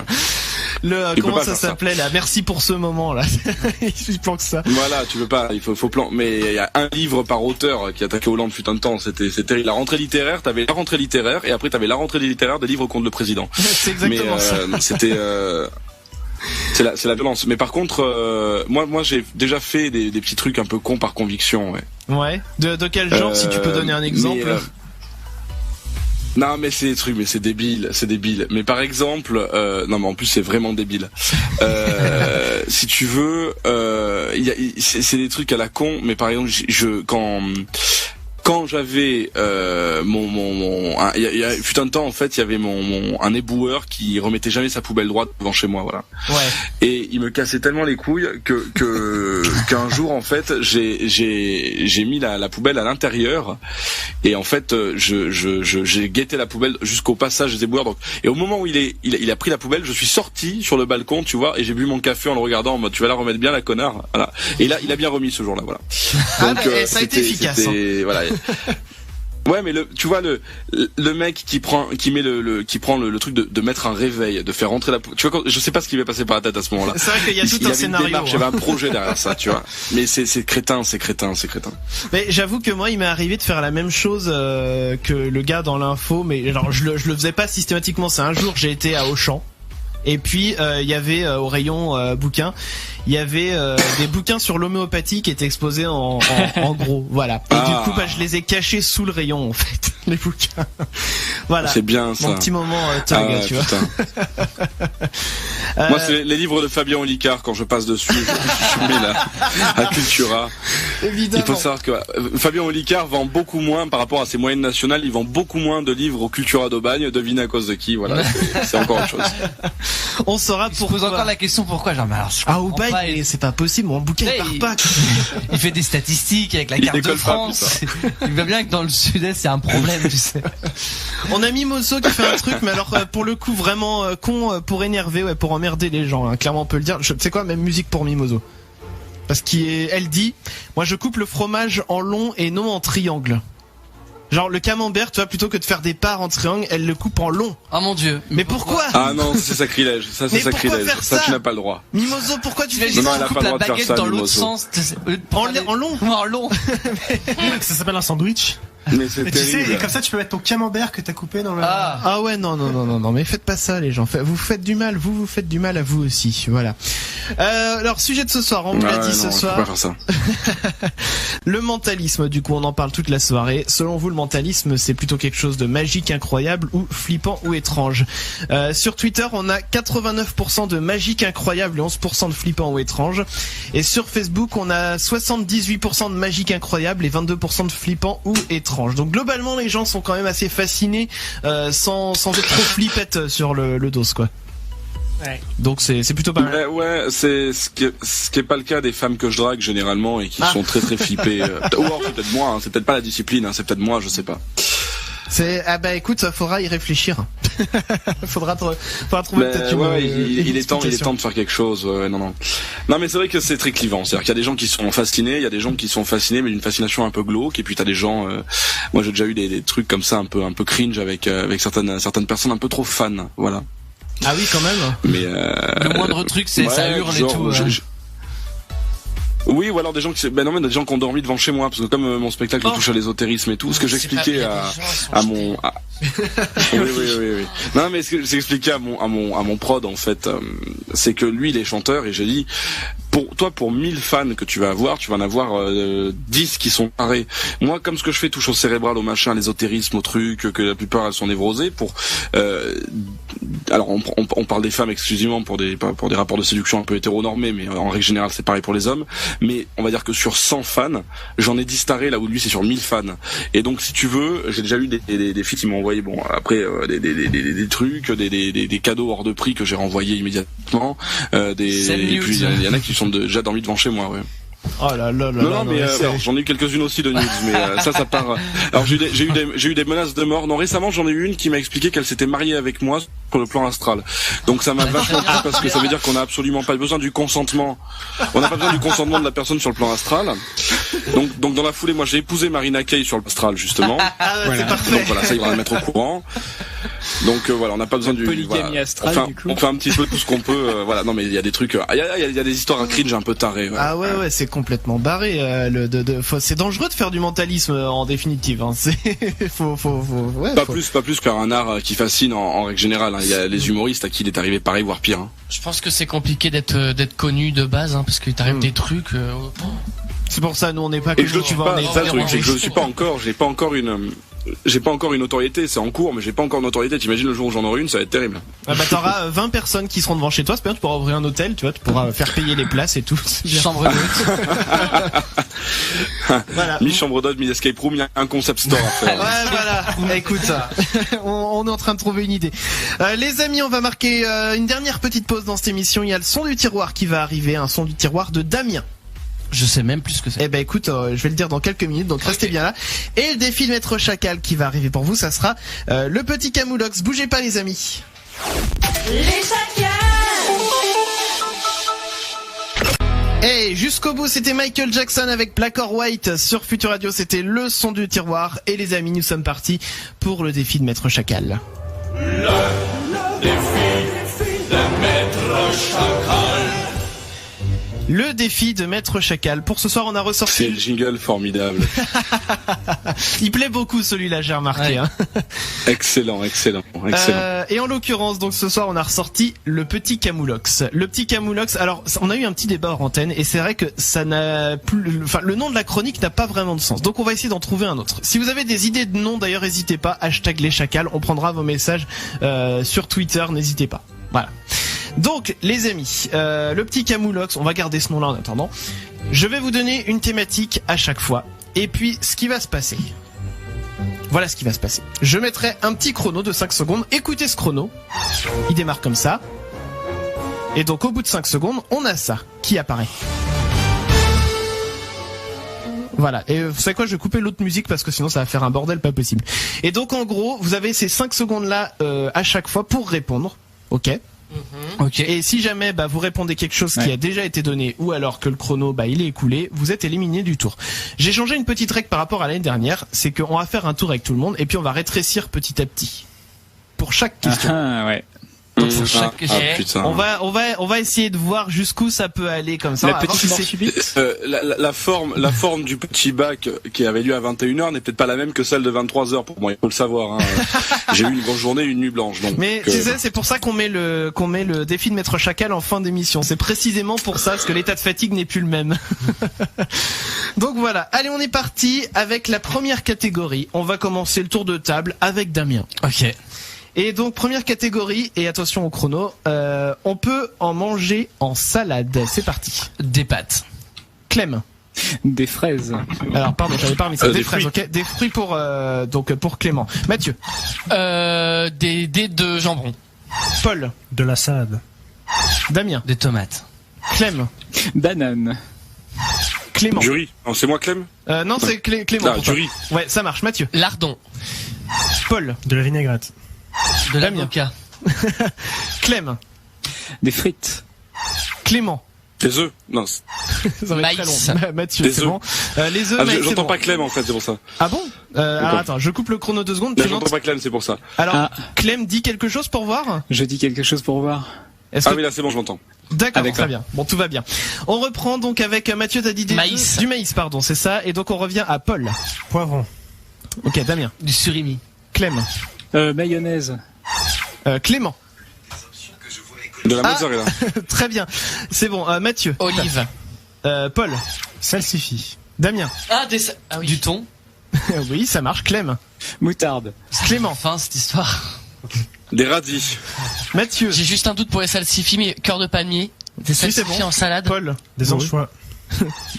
Comment ça s'appelait là? Merci pour ce moment là. Il planque ça. Voilà, tu peux pas, il faut planquer. Mais il y a un livre par auteur qui attaquait Hollande fut un temps, c'était terrible. La rentrée littéraire, t'avais la rentrée littéraire et après t'avais la rentrée littéraire des livres contre le président. C'est exactement ça. C'était c'est la violence. Mais par contre, moi j'ai déjà fait des petits trucs un peu cons par conviction. Ouais. De quel genre, si tu peux donner un exemple? Non mais c'est des trucs, mais c'est débile. Mais par exemple, non mais en plus c'est vraiment débile. Si tu veux, c'est des trucs à la con. Mais par exemple, quand j'avais il y a fut un temps en fait, il y avait un éboueur qui remettait jamais sa poubelle droite devant chez moi, voilà. Ouais. Et il me cassait tellement les couilles qu'un jour en fait, j'ai mis la poubelle à l'intérieur et en fait j'ai guetté la poubelle jusqu'au passage des éboueurs. Donc et au moment où il a pris la poubelle, je suis sorti sur le balcon, tu vois, et j'ai bu mon café en le regardant en mode tu vas la remettre bien la connard, voilà. Et là il a bien remis ce jour-là, voilà. Donc ça a été efficace. Voilà. Ouais, mais tu vois le mec qui prend le truc de mettre un réveil, de faire rentrer tu vois, je sais pas ce qui va passer par la tête à ce moment-là. C'est vrai qu'il y a tout un scénario. Il y avait un projet derrière ça, tu vois. Mais c'est crétin. Mais j'avoue que moi, il m'est arrivé de faire la même chose que le gars dans l'info, mais genre je le faisais pas systématiquement. C'est un jour, j'ai été à Auchan. Et puis il y avait au rayon bouquins, il y avait des bouquins sur l'homéopathie qui étaient exposés en gros, voilà. Et du coup, je les ai cachés sous le rayon en fait, les bouquins. Voilà. C'est bien ça. Mon petit moment tag, tu vois. Moi, c'est les livres de Fabien Olicard quand je passe dessus. Je mets là à Cultura. Évidemment. Il faut savoir que Fabien Olicard vend beaucoup moins par rapport à ses moyennes nationales. Il vend beaucoup moins de livres au Cultura d'Aubagne. Devine à cause de qui. Voilà, c'est encore autre chose. On saura pourquoi. Je pose encore la question pourquoi, genre, Aubagne, c'est pas possible, mon bouquin il part pas. Il fait des statistiques avec la carte de France. Il va bien que dans le sud-est, c'est un problème, tu sais. On a Mimoso qui fait un truc, mais alors pour le coup vraiment con, pour énerver, ouais, pour emmerder les gens, hein, clairement on peut le dire. Tu sais quoi, même musique pour Mimoso. Parce qu'elle dit, moi je coupe le fromage en long et non en triangle. Genre le camembert, tu vois, plutôt que de faire des parts en triangle, elle le coupe en long. Oh mon dieu. Mais pourquoi? Ah non, c'est sacrilège. Ça c'est sacrilège. Ça tu n'as pas le droit. Mimoso, pourquoi tu fais ça? Non, elle a pas le droit de faire ça, dans l'autre sens. En long. En long. Ça s'appelle un sandwich. Mais c'est terrible. Tu sais, et comme ça tu peux mettre ton camembert que t'as coupé dans le. Ah ouais, non, mais faites pas ça les gens. Vous faites du mal, vous faites du mal à vous aussi, voilà. Alors sujet de ce soir, on vous l'a dit ce soir. Je peux pas faire ça. Le mentalisme, du coup, on en parle toute la soirée. Selon vous, le mentalisme, c'est plutôt quelque chose de magique, incroyable ou flippant ou étrange. Sur Twitter, on a 89% de magique, incroyable et 11% de flippant ou étrange. Et sur Facebook, on a 78% de magique, incroyable et 22% de flippant ou étrange. Donc globalement, les gens sont quand même assez fascinés, sans être trop flippettes sur le dos, quoi. Ouais. Donc c'est plutôt pas mal. Ouais, c'est ce qui est pas le cas des femmes que je drague généralement et qui sont très flippées. Ou alors c'est peut-être moi, hein, c'est peut-être pas la discipline, hein, c'est peut-être moi, je sais pas. Écoute, ça faudra y réfléchir. faudra trouver peut-être il est temps de faire quelque chose. Non, mais c'est vrai que c'est très clivant. C'est-à-dire qu'il y a des gens qui sont fascinés, il y a des gens qui sont fascinés, mais d'une fascination un peu glauque. Et puis t'as des gens. Moi, j'ai déjà eu des trucs comme ça, un peu cringe avec certaines personnes un peu trop fans. Voilà. Ah oui, quand même. Mais le moindre truc, c'est ça hurle et tout. Oui, ou alors des gens des gens qui ont dormi devant chez moi, parce que comme mon spectacle touche à l'ésotérisme et tout, ce que j'expliquais à mon, oui. Non, mais ce que j'expliquais à mon prod, en fait, c'est que lui, il est chanteur, et j'ai dit, pour 1000 fans que tu vas avoir, tu vas en avoir 10 qui sont parés. Moi, comme ce que je fais touche au cérébral, au machin, à l'ésotérisme, au truc, que la plupart elles sont névrosées, alors on parle des femmes exclusivement pour des rapports de séduction un peu hétéronormés, mais en règle générale c'est pareil pour les hommes. Mais on va dire que sur 100 fans, j'en ai 10 tarés, là où lui c'est sur 1000 fans. Et donc si tu veux, j'ai déjà eu des filles qui m'ont envoyé des trucs, des cadeaux hors de prix que j'ai renvoyés immédiatement. Et puis il y en a qui sont déjà dormis devant chez moi, ouais. Oh là là là. Non, mais j'en ai eu quelques-unes aussi de nudes, mais ça part. Alors j'ai eu des menaces de mort. Non, récemment j'en ai eu une qui m'a expliqué qu'elle s'était mariée avec moi pour le plan astral. Donc ça m'a vachement plu parce que ça veut dire qu'on n'a absolument pas besoin du consentement. On n'a pas besoin du consentement de la personne sur le plan astral. Donc dans la foulée, moi j'ai épousé Marina Kaye sur le astral justement. C'est parfait. Donc voilà, ça il va la mettre au courant. Donc voilà, on n'a pas besoin du polygamie astrale. Enfin, du coup. on fait un petit peu tout ce qu'on peut. Voilà, non mais il y a des trucs, il y a des histoires à cringe un peu tarées. Ouais. Ah ouais, c'est complètement barré. C'est dangereux de faire du mentalisme en définitive. Hein. Pas plus faire un art qui fascine en règle générale. Hein. Il y a les humoristes à qui il est arrivé pareil, voire pire. Hein. Je pense que c'est compliqué d'être connu de base, hein, parce qu'il t'arrive des trucs. C'est pour ça, nous on n'est pas. Et je le suis pas. Ça, le truc, c'est que je le suis pas encore. J'ai pas encore une notoriété, c'est en cours, mais j'ai pas encore une notoriété. T'imagines le jour où j'en aurai une, ça va être terrible. Ah bah t'auras 20 personnes qui seront devant chez toi, c'est bien, tu pourras ouvrir un hôtel, tu vois, tu pourras faire payer les places et tout. Chambre d'hôte. Voilà. Mi-chambre d'hôte, mi-escape room, il y a un concept store à faire. Ouais, voilà. Écoute, on est en train de trouver une idée. Les amis, on va marquer une dernière petite pause dans cette émission. Il y a le son du tiroir qui va arriver, un son du tiroir de Damien. Je sais même plus ce que c'est. Eh ben écoute, je vais le dire dans quelques minutes, donc restez bien là. Et le défi de Maître Chacal qui va arriver pour vous, ça sera le petit Camoulox. Bougez pas les amis. Les chacals. Et jusqu'au bout, c'était Michael Jackson avec Black or White sur Future Radio. C'était le son du tiroir. Et les amis, nous sommes partis pour le défi de Maître Chacal. Le défi de Maître Chacal. Le défi de Maître Chacal. Pour ce soir, on a ressorti... C'est le jingle formidable. Il plaît beaucoup celui-là, j'ai remarqué. Ouais. Hein. Excellent. Et en l'occurrence, donc ce soir, on a ressorti le petit Camoulox. Le petit Camoulox, alors on a eu un petit débat hors antenne et c'est vrai que ça n'a plus... Enfin, le nom de la chronique n'a pas vraiment de sens. Donc on va essayer d'en trouver un autre. Si vous avez des idées de noms, d'ailleurs, n'hésitez pas. # les chacals. On prendra vos messages sur Twitter, n'hésitez pas. Voilà. Donc les amis, le petit Camoulox, on va garder ce nom-là en attendant. Je vais vous donner une thématique à chaque fois. Et puis ce qui va se passer. Voilà ce qui va se passer. Je mettrai un petit chrono de 5 secondes. Écoutez ce chrono. Il démarre comme ça. Et donc au bout de 5 secondes, on a ça qui apparaît. Voilà, et vous savez quoi, je vais couper l'autre musique parce que sinon ça va faire un bordel pas possible. Et donc en gros, vous avez ces 5 secondes là à chaque fois pour répondre. Ok. Ok. Et si jamais vous répondez quelque chose qui a déjà été donné ou alors que le chrono il est écoulé, vous êtes éliminé du tour. J'ai changé une petite règle par rapport à l'année dernière, c'est qu'on va faire un tour avec tout le monde et puis on va rétrécir petit à petit pour chaque question. Ouais. Donc pour chaque question, putain. on va essayer de voir jusqu'où ça peut aller comme ça. La petite mort subite. La forme du petit bac qui avait lieu à 21h n'est peut-être pas la même que celle de 23h pour moi, il faut le savoir. Hein. J'ai eu une grosse journée, une nuit blanche. Donc, mais tu sais, c'est pour ça qu'on met le défi de Maître Chacal en fin d'émission. C'est précisément pour ça, parce que l'état de fatigue n'est plus le même. Donc voilà. Allez, on est parti avec la première catégorie. On va commencer le tour de table avec Damien. Ok. Et donc première catégorie, et attention au chrono, on peut en manger en salade. C'est parti. Des pâtes. Clem. Des fraises. Alors pardon, j'avais pas remis ça. Des fraises, fruits. ok. Des fruits pour Clément. Mathieu. Des dés de jambon. Paul. De la salade. Damien. Des tomates. Clem. Banane. Clément. Du riz. Non, c'est moi Clem. Non, c'est Clément. Ah, du riz. Ouais, ça marche. Mathieu. Lardon. Paul. De la vinaigrette. De Damien. l'avocat. Clem. Des frites. Clément. Des œufs. Non. Ça va être Maïs. très long. Mathieu, Des c'est œufs. bon. Les œufs, Maïs, c'est J'entends bon. pas Clem en fait, c'est pour ça. Ah bon alors attends, je coupe le chrono 2 secondes. Là, Tu j'entends lances- pas Clem, c'est pour ça. Alors, Ah. Clem dit quelque chose pour voir. Je dis quelque chose pour voir. Est-ce Ah que... oui, là c'est bon, je l'entends. D'accord, D'accord. très bien. Bon, tout va bien. On reprend donc avec Mathieu, t'as dit des Maïs. œufs. Du maïs, pardon, c'est ça. Et donc on revient à Paul. Poivron. Ok, Damien. Du surimi. Clem. Mayonnaise. Clément. De la Ah. mozzarella. Très bien. C'est bon. Mathieu. Olive. Paul. Salsifis. Damien. Ah oui. Du thon. Oui, ça marche. Clem. Moutarde. Clément. Enfin, cette histoire. Des radis. Mathieu. J'ai juste un doute pour les salsifis, mais cœur de palmier. Des Si, c'est salsifis bon. en salade. Paul. Des anchois.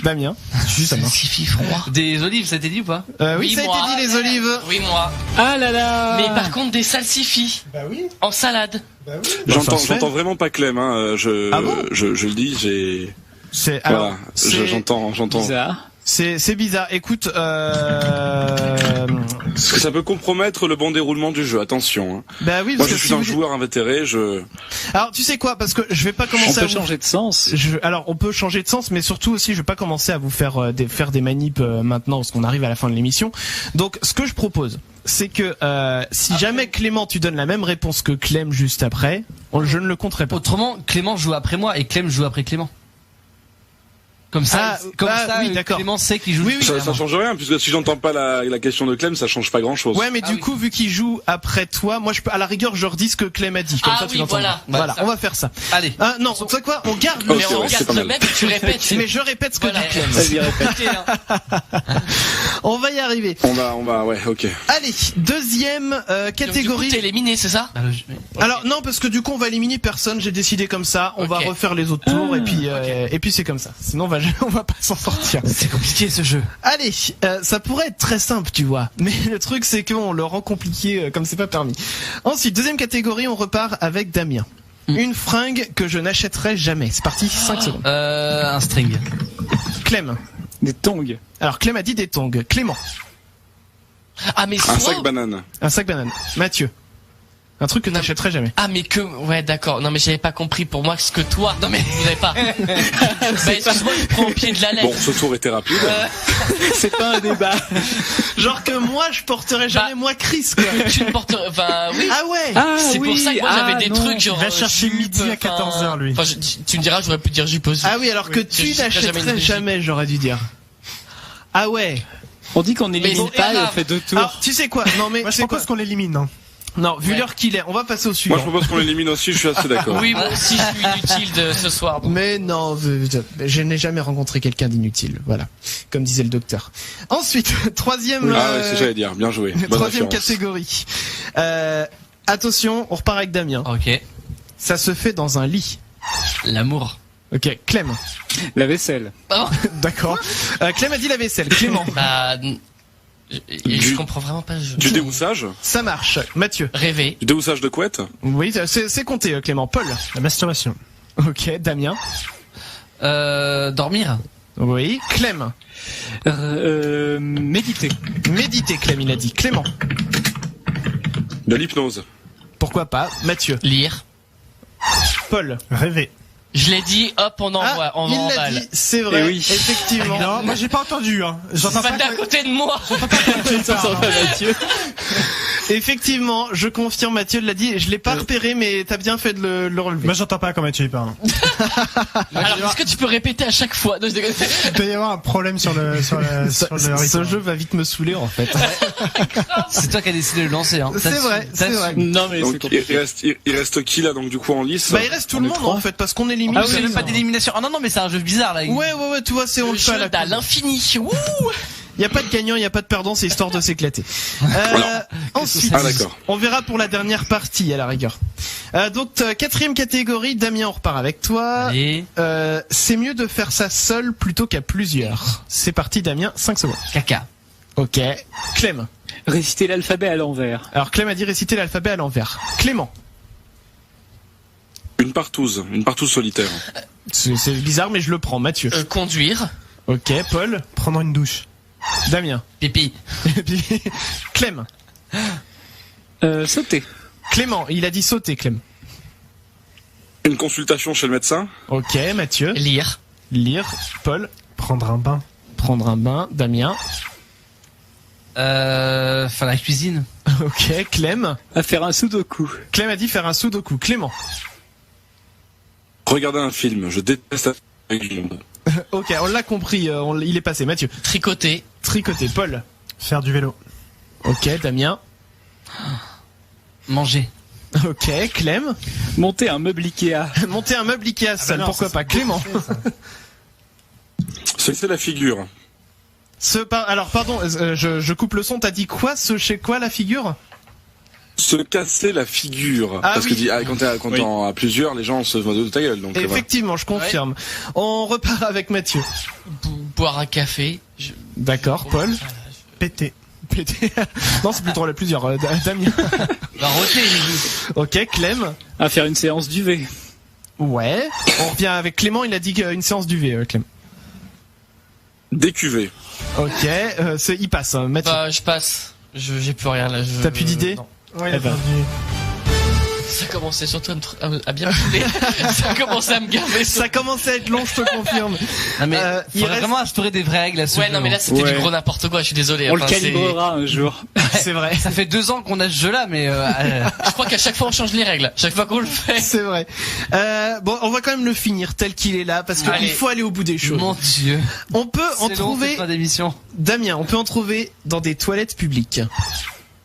Damien. Si, ça marche. Salsifis froid. Des olives, ça t'est dit ou pas? Oui, ça a moi. été dit, les olives. Oui, moi. Ah là là. Mais par contre, des salsifis. Bah oui. En salade. ça se fait. J'entends vraiment pas Clem, hein. Ah bon je le dis, j'ai. C'est alors. Voilà. c'est- J'entends. Bizarre. C'est bizarre. Écoute, Parce que ça peut compromettre le bon déroulement du jeu. Attention. Hein. bah oui, Moi, parce je que suis si un vous... joueur invétéré. Alors, tu sais quoi, parce que je vais pas On commencer à peut vous... changer de sens. Alors, on peut changer de sens, mais surtout aussi, je vais pas commencer à vous faire des manips maintenant, parce qu'on arrive à la fin de l'émission. Donc, ce que je propose, c'est que si jamais Clément, tu donnes la même réponse que Clem juste après, je ne le compterai pas. Autrement, Clément joue après moi et Clem joue après Clément. Comme ça, oui, d'accord. Clément sait qu'il joue. Oui, oui. Ça change rien, puisque si j'entends pas la question de Clem, ça change pas grand-chose. Ouais, mais Ah du oui. coup, vu qu'il joue après toi, moi, je peux, à la rigueur, je redis ce que Clem a dit. Comme Ah ça, tu oui, l'entends. voilà. Voilà, Ça. on va faire ça. Allez. Ah, non, tu sais quoi, on garde le Ok, Mais on ouais, c'est regarde pas le mal. même et tu répètes. mais je répète ce que Voilà. dit Clem. Vas-y, répète. On va y arriver. On va, ouais, ok. Allez, deuxième catégorie. T'es éliminé, c'est ça? Alors non, parce que du coup on va éliminer personne. J'ai décidé comme ça. On Ok. va refaire les autres tours et puis c'est comme ça. Sinon on va pas s'en sortir. C'est compliqué ce jeu. Allez, ça pourrait être très simple, tu vois. Mais le truc c'est qu'on le rend compliqué comme c'est pas permis. Ensuite, deuxième catégorie, on repart avec Damien. Une fringue que je n'achèterai jamais. C'est parti, 5 secondes. Un string. Clem. Des tongs. Alors Clem a dit des tongs. Clément. Ah, mais Un soit... sac banane. Un sac banane. Mathieu. Un truc que n'achèterai jamais. Ah, mais que... Ouais, d'accord. Non, mais j'avais pas compris pour moi ce que toi... Non, mais vous n'avez pas. Bah, excuse-moi, je prends au pied de la lettre. Bon, ce tour était rapide. C'est pas un débat. Genre que moi je porterai jamais moi Chris quoi. Tu ne portes... Enfin, oui. Ah ouais. C'est pour ça que moi j'avais des trucs genre. Il va chercher jupe, midi à enfin, 14h, lui. enfin, tu me diras, j'aurais pu dire jupe aussi. Ah oui, alors que tu Je serai jamais n'achèterais une jamais, j'aurais dû dire. Ah ouais. On dit qu'on élimine c'est pas et grave. on fait 2 tours. Alors, tu sais quoi? Non mais Moi, je c'est quoi? propose qu'on l'élimine. Hein. Non, vu Ouais. l'heure qu'il est, on va passer au Moi, suivant. je propose qu'on l'élimine aussi, je suis assez d'accord. Oui, moi aussi je suis inutile de ce soir. donc. Mais non, je n'ai jamais rencontré quelqu'un d'inutile. Voilà, comme disait le docteur. Ensuite, troisième. Ah ouais, c'est j'allais dire, bien joué. Bonne troisième référence. catégorie. Attention, on repart avec Damien. Ok. Ça se fait dans un lit. L'amour. Ok, Clem. La vaisselle. Oh, D'accord. Clem a dit la vaisselle. Clément. bah, je comprends vraiment pas. Du déhoussage. Ça marche. Mathieu. Rêver. Du déhoussage de couette. Oui, c'est compté, Clément. Paul. La masturbation. Ok, Damien. Dormir. Oui, Clem. Méditer. Méditer, Clem, il a dit. Clément. De l'hypnose. Pourquoi pas. Mathieu. Lire. Paul. Rêver. Je l'ai dit, hop, on envoie, on il l'a emballe. dit, c'est vrai, Eh oui. effectivement. Non, moi j'ai pas entendu. Hein. J'entends Bah, pas. t'es à côté de moi. Mathieu. Effectivement, je confirme, Mathieu l'a dit. Je l'ai pas repéré, mais t'as bien fait de le relever. Moi j'entends pas quand Mathieu parle. Alors, est-ce que tu peux répéter à chaque fois? Non, je déconne. Il peut y avoir un problème sur le Ce rythme. jeu va vite me saouler en fait. C'est toi qui as décidé de le lancer. Hein. C'est vrai, c'est vrai. Non mais c'est Donc, il compliqué. reste qui là, donc du coup en lice? Bah il reste tout On le est monde trois. en fait parce qu'on élimine. Ah oui, c'est même personne. pas d'élimination. Ah non, non, mais c'est un jeu bizarre là. Ouais, tu vois, c'est on Le le fait à jeu la à con. l'infini. Ouh. Y a pas de gagnant, y a pas de perdant, c'est histoire de s'éclater. Ensuite, Ah, d'accord. on verra pour la dernière partie à la rigueur. Donc quatrième catégorie, Damien, on repart avec toi. Allez. C'est mieux de faire ça seul plutôt qu'à plusieurs. C'est parti, Damien, 5 secondes. Caca. Ok. Clem. Réciter l'alphabet à l'envers. Alors Clem a dit réciter l'alphabet à l'envers. Clément. Une partouze solitaire. C'est bizarre, mais je le prends. Mathieu. Conduire. Ok. Paul. Prendre une douche. Damien. Pipi. Et puis, Clem. Sauter. Clément, il a dit sauter, Clem. Une consultation chez le médecin. Ok, Mathieu. Lire. Paul. Prendre un bain. Damien. Faire la cuisine. Ok, Clem. À faire un sudoku. Clem a dit faire un sudoku. Clément. Regarder un film. Je déteste avec du monde. Ok, on l'a compris, il est passé. Mathieu. Tricoter. Paul. Faire du vélo. Ok, Damien. Manger. Ok, Clem. Monter un meuble Ikea. Monter un meuble Ikea seul, pourquoi pas. Clément. Se casser la figure. Alors, pardon, je coupe le son, t'as dit quoi? Chez quoi la figure? Se casser la figure. Ah parce oui. que quand t'es à plusieurs, les gens se voient de ta gueule. Donc, Effectivement, je confirme. On repart avec Mathieu. Boire un café. D'accord, Paul. Péter. Non, c'est plutôt plusieurs. Damien. Roter. Ok, Clem. À faire une séance d'UV. Ouais. On revient avec Clément, il a dit une séance d'UV, Clem. Décuver. Ok, il passe. Mathieu. Bah, je passe. J'ai plus rien là. T'as plus d'idées? Non. Ouais, il a perdu. Ça commençait surtout à bien couler. Ça commençait à me gaver. Ça commençait à être long, je te confirme. Non mais il faudrait reste... vraiment instaurer des vraies règles à ce Ouais, jeu. non mais là c'était du gros n'importe quoi. Je suis désolé. On le calibrera un jour. C'est vrai. Ça fait 2 ans qu'on a ce jeu-là, mais je crois qu'à chaque fois on change les règles. Chaque fois qu'on le fait. C'est vrai. Bon, on va quand même le finir tel qu'il est là parce qu'il faut aller au bout des choses. Mon Dieu. On peut en C'est trouver. long, d'émission. Damien, on peut en trouver dans des toilettes publiques.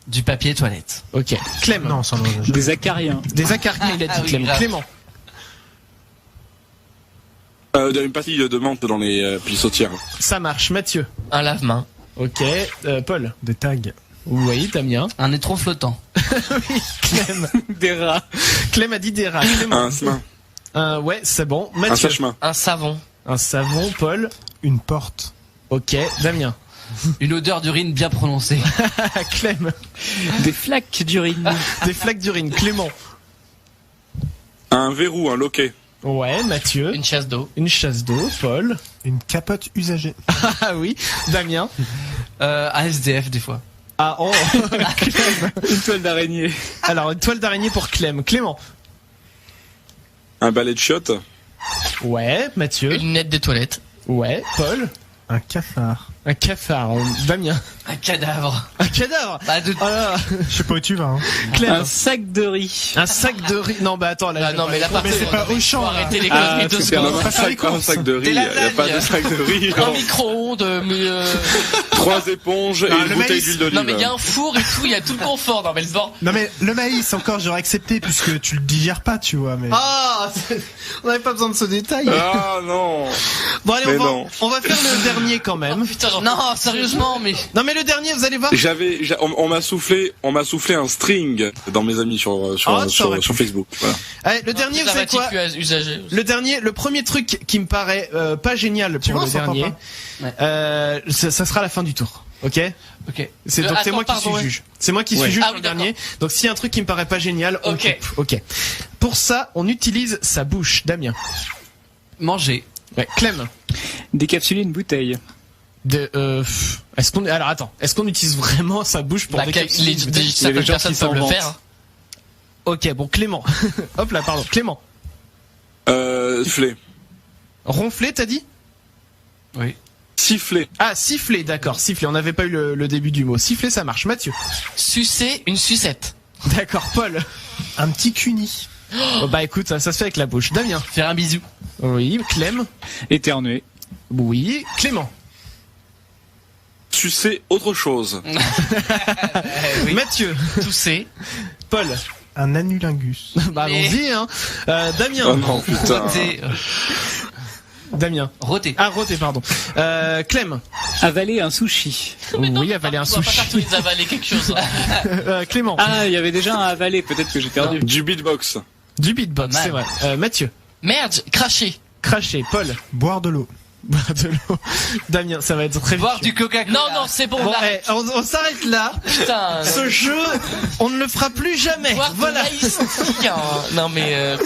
Du papier toilette. Ok. Clem. Non, sans Des acariens. Des acariens, il a dit oui, Clem. grave. Clément. Une pastille de menthe dans les pissotières. Ça marche. Mathieu. Un lave-main. Ok. Paul. Des tags. Oui, Damien. Un étron flottant. Oui, Clem. Des rats. Clem a dit des rats. Clément. Un chemin. Ouais, c'est bon. Un Mathieu. sèche-main. Un savon. Un savon. Paul. Une porte. Ok. Damien. Une odeur d'urine bien prononcée. Clem. Des flaques d'urine. Des flaques d'urine. Clément. Un verrou, un loquet. Ouais, Mathieu. Une chasse d'eau. Une chasse d'eau. Paul. Une capote usagée. Ah oui. Damien. ASDF des fois. Ah oh. Clem. Une toile d'araignée. Alors, une toile d'araignée pour Clem. Clément. Un balai de chiottes. Ouais, Mathieu. Une lunette des toilettes. Ouais, Paul. Un cafard. Un cafard. Damien. Un cadavre. Un cadavre. Bah, de... Oh là là. Je sais pas où tu vas. Hein. Clem. Un sac de riz. Un sac de riz. Non, bah attends, là. Ah non mais là par Mais c'est pas Auchan, là. arrêter les Ah, conneries 2 super. secondes. Un sac de riz. Il n'y a pas de sac de riz. Un micro-ondes, mais 3 éponges et Ah, une le bouteille maïs. d'huile d'olive. non mais il y a un four et tout, il y a tout le confort. Non mais le bord. Non mais le maïs encore j'aurais accepté puisque tu le digères pas, tu vois. Mais Ah, on n'avait pas besoin de ce détail. Ah non. Bon allez, Mais on non. va faire le dernier quand même. Putain, j'en Non, sérieusement, mais... Non mais le dernier, vous allez voir. On m'a soufflé un string dans mes amis sur Facebook. Voilà. Allez, le dernier, vous savez quoi? Usagé. Le premier truc qui me paraît pas génial Tu pour vois, le ça dernier, entend ça sera la fin du tour. Ok? Ok. C'est donc c'est attends, moi qui pardon, suis ouais. juge. C'est moi qui suis Ouais. juge Ah sur oui, le dernier. Donc s'il y a un truc qui me paraît pas génial, on Ok. coupe. Ok. Pour ça, on utilise sa bouche. Damien. Manger. Ouais. Clem. Décapsuler une bouteille. Est-ce qu'on utilise vraiment sa bouche pour Bah, décapsuler une bouteille certaines gens personnes qui peuvent le s'en faire. Ok, bon, Clément. Hop là, pardon. Clément. Siffler. Ronfler, t'as dit? Oui. Siffler. Ah, siffler, d'accord. Siffler, on n'avait pas eu le début du mot. Siffler, ça marche. Mathieu. Sucer une sucette. D'accord. Paul. un petit cuni. Oh, bah écoute, ça se fait avec la bouche. Damien. Faire un bisou. Oui. Clem. Éternuer. Oui. Clément. Sucer autre chose. Oui. Mathieu. Tousser. Paul. Un anulingus. Bah Mais- allons-y, hein. Damien. Oh non, putain. Roter. Damien. Roter. Ah, roté, pardon. Clem. Avaler un sushi. Oui, avaler un On va pas faire tous sushi. les avaler quelque chose. Clément. Ah, il y avait déjà un avaler, peut-être que j'ai perdu. Du beatbox. Du beatbox, Pas c'est mal. vrai. Mathieu. Merde, cracher. Cracher. Paul. Boire de l'eau. Boire de l'eau. Damien, ça va être très Boire vite. du Coca-Cola. Non, non, c'est bon. Bon, là. on s'arrête là. Putain. Ce jeu, on ne le fera plus jamais. Boire de Voilà. l'ice tea, hein. Non mais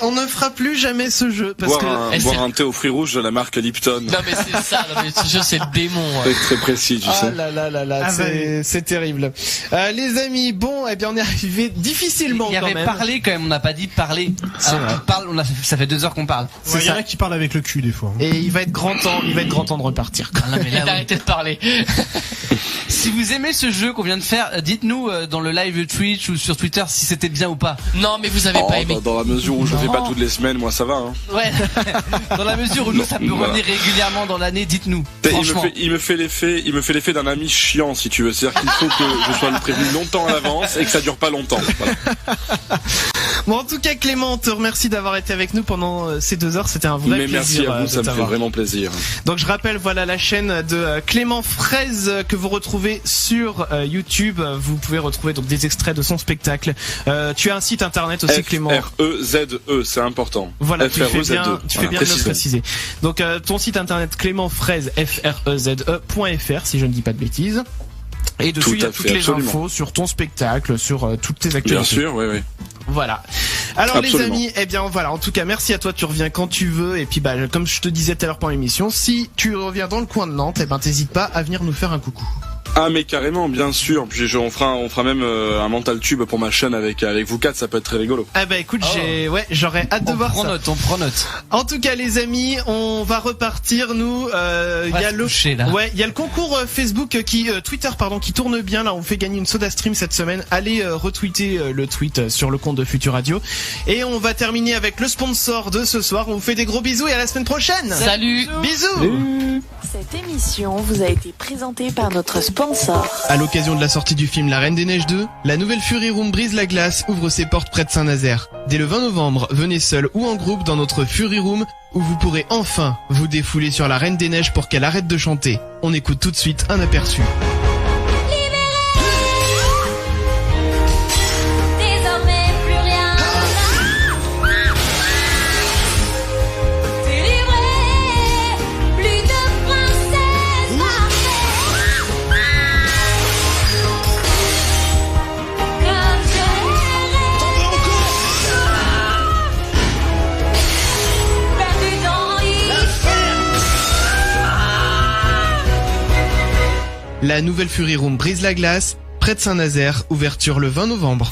on ne fera plus jamais ce jeu parce boire un thé aux fruits rouges de la marque Lipton. Non mais c'est ça, ce jeu c'est le démon. C'est très précis, tu sais. C'est terrible. Les amis, bon, eh bien on est arrivé difficilement quand même. Il y avait parlé quand même, on n'a pas dit parler. Ça fait 2 heures qu'on parle. Il y en a qui parlent avec le cul des fois. Et il va être grand temps de repartir. Arrêtez de parler. Si vous aimez ce jeu qu'on vient de faire, dites-nous dans le live Twitch ou sur Twitter si c'était bien ou pas. Non mais vous avez pas aimé. Dans la mesure où je fais pas toutes les semaines, moi ça va. Hein. Ouais. Dans la mesure où ça peut revenir régulièrement dans l'année, dites-nous. Il me fait l'effet d'un ami chiant, si tu veux. C'est-à-dire qu'il faut que je sois prévenu longtemps à l'avance et que ça dure pas longtemps. Voilà. Bon, en tout cas, Clément, on te remercie d'avoir été avec nous pendant ces 2 heures. C'était un vrai plaisir. Merci à vous, ça me fait vraiment plaisir. Donc, je rappelle, voilà la chaîne de Clément Fraise que vous retrouvez sur YouTube. Vous pouvez retrouver donc des extraits de son spectacle. Tu as un site internet aussi, Clément. F-R-E-Z-E, c'est important. Voilà, tu fais bien de le préciser. Donc, ton site internet Clément Fraise, F-R-E-Z-E.fr, si je ne dis pas de bêtises. Et dessus, il y a toutes les infos sur ton spectacle, sur toutes tes actualités. Bien sûr, oui. Voilà. Alors Absolument. les amis, eh bien voilà, en tout cas merci à toi, tu reviens quand tu veux et puis comme je te disais tout à l'heure pendant l'émission, si tu reviens dans le coin de Nantes, t'hésites pas à venir nous faire un coucou. Ah mais carrément, bien sûr. Puis on fera même un mental tube pour ma chaîne avec vous 4, ça peut être très rigolo. Ah bah écoute, j'aurais hâte de voir ça. On prend note. En tout cas les amis, on va repartir nous. Il y a le concours Facebook Twitter qui tourne bien là. On fait gagner une Soda Stream cette semaine. Allez retweeter le tweet sur le compte de Futur Radio. Et on va terminer avec le sponsor de ce soir. On vous fait des gros bisous et à la semaine prochaine. Salut, bisous. Cette émission vous a été présentée par notre sponsor. À l'occasion de la sortie du film La Reine des Neiges 2, la nouvelle Fury Room Brise la Glace ouvre ses portes près de Saint-Nazaire. Dès le 20 novembre, venez seul ou en groupe dans notre Fury Room où vous pourrez enfin vous défouler sur la Reine des Neiges pour qu'elle arrête de chanter. On écoute tout de suite un aperçu. La nouvelle Fury Room Brise la Glace, près de Saint-Nazaire, ouverture le 20 novembre.